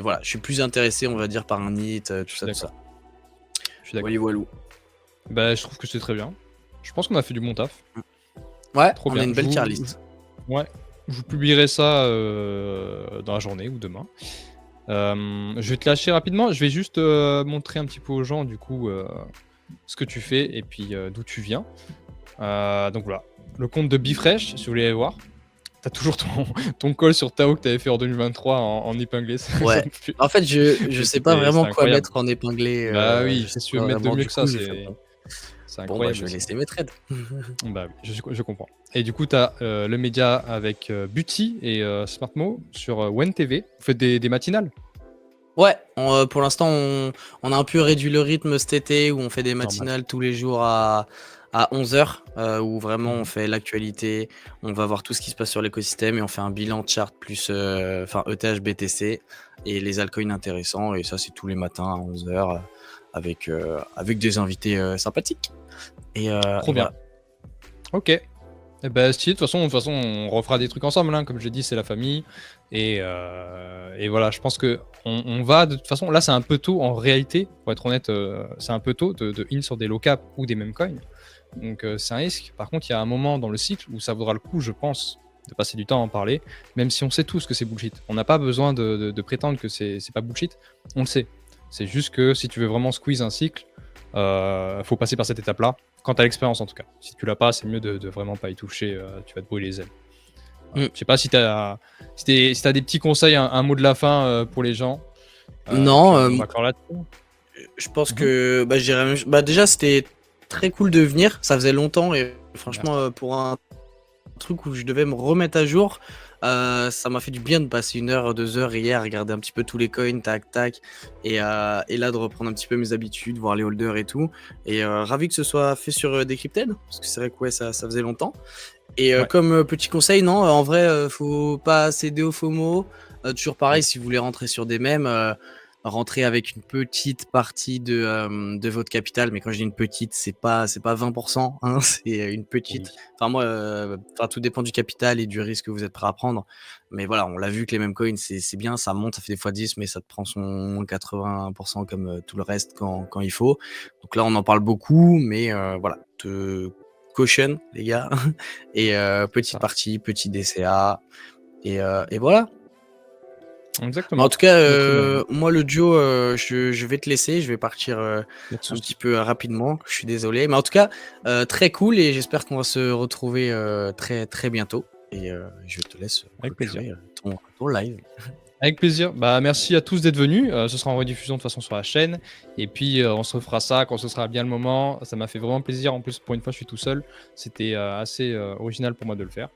voilà, je suis plus intéressé, on va dire, par un hit, Je tout suis ça, tout d'accord. ça. Je suis d'accord. Voilà, voilou. Bah, je trouve que c'est très bien. Je pense qu'on a fait du bon taf. Ouais, Trop on a bien. une belle tier list. Ouais, je vous publierai ça dans la journée ou demain. Je vais te lâcher rapidement. Je vais juste montrer un petit peu aux gens, du coup, ce que tu fais et puis d'où tu viens. Donc voilà, le compte de Bifresh, si vous voulez aller voir. T'as toujours ton call sur Tao que t'avais fait en 2023 en épinglé. Ouais. En fait, je sais pas C'était vraiment quoi incroyable. mettre en épinglé, Bah je oui, sais qu'est-ce que tu veux pas mettre de vraiment, mieux du que ça? coup, j'ai fait bon. C'est Bon, bah, incroyable je vais aussi. laisser mes trades. Bah oui, je comprends. Et du coup, tu as le média avec Buti et Smartmo sur WenTV. Vous faites des matinales? Ouais, pour l'instant, on a un peu réduit le rythme cet été où on fait des Normal. matinales tous les jours à 11h, où vraiment on Mhm. fait l'actualité, on va voir tout ce qui se passe sur l'écosystème et on fait un bilan de chart plus ETH BTC et les altcoins intéressants. Et ça, c'est tous les matins à 11h avec des invités sympathiques. Et Trop bien. voilà. Ok. Eh ben, stylé. De toute façon, on refera des trucs ensemble, hein. Comme je l'ai dit, c'est la famille. Et voilà, je pense que on va de toute façon. Là, c'est un peu tôt en réalité. Pour être honnête, c'est un peu tôt de in sur des low cap ou des mêmes coins. Donc, c'est un risque. Par contre, il y a un moment dans le cycle où ça vaudra le coup, je pense, de passer du temps à en parler, même si on sait tous que c'est bullshit. On n'a pas besoin de prétendre que c'est pas bullshit. On le sait. C'est juste que si tu veux vraiment squeeze un cycle, faut passer par cette étape-là. Quand t'as l'expérience en tout cas. Si tu l'as pas, c'est mieux de vraiment pas y toucher, tu vas te brûler les ailes. Voilà. Je sais pas si t'as des petits conseils, un mot de la fin pour les gens. Non, Puis on va clore là-dessus. je pense que je dirais déjà c'était très cool de venir, ça faisait longtemps et franchement Merci. pour un truc où je devais me remettre à jour, ça m'a fait du bien de passer 1 heure, 2 heures hier à regarder un petit peu tous les coins, tac tac, et là de reprendre un petit peu mes habitudes, voir les holders et tout, et ravi que ce soit fait sur Decrypted, parce que c'est vrai que ouais, ça faisait longtemps. Et Ouais. comme petit conseil, non, en vrai, faut pas céder au FOMO. Toujours pareil, Oui. si vous voulez rentrer sur des mèmes, rentrez avec une petite partie de votre capital. Mais quand je dis une petite, c'est pas 20%, hein, c'est une petite. Oui. Enfin moi, tout dépend du capital et du risque que vous êtes prêt à prendre. Mais voilà, on l'a vu que les mêmes coins, c'est bien, ça monte, ça fait des fois 10, mais ça te prend son 80% comme tout le reste quand il faut. Donc là, on en parle beaucoup, mais voilà, caution, les gars. Et petite Ça. partie, petit DCA. Et voilà. Mais en Exactement. tout cas, Bah, très bien. moi, le Joe, je vais te laisser. Je vais partir Pas de un petit soucis. peu rapidement. Je suis désolé. Mais en tout cas, très cool. Et j'espère qu'on va se retrouver très, très bientôt. Et je te laisse Avec plaisir. clôturer ton live. Avec plaisir. Bah, merci à tous d'être venus. Ce sera en rediffusion de toute façon sur la chaîne. Et puis, on se refera ça quand ce sera bien le moment. Ça m'a fait vraiment plaisir. En plus, pour une fois, je suis tout seul. C'était assez original pour moi de le faire.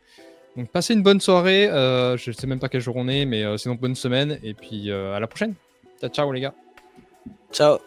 Donc, passez une bonne soirée. Je sais même pas quel jour on est, mais sinon, bonne semaine. Et puis, à la prochaine. Ciao, ciao, les gars. Ciao.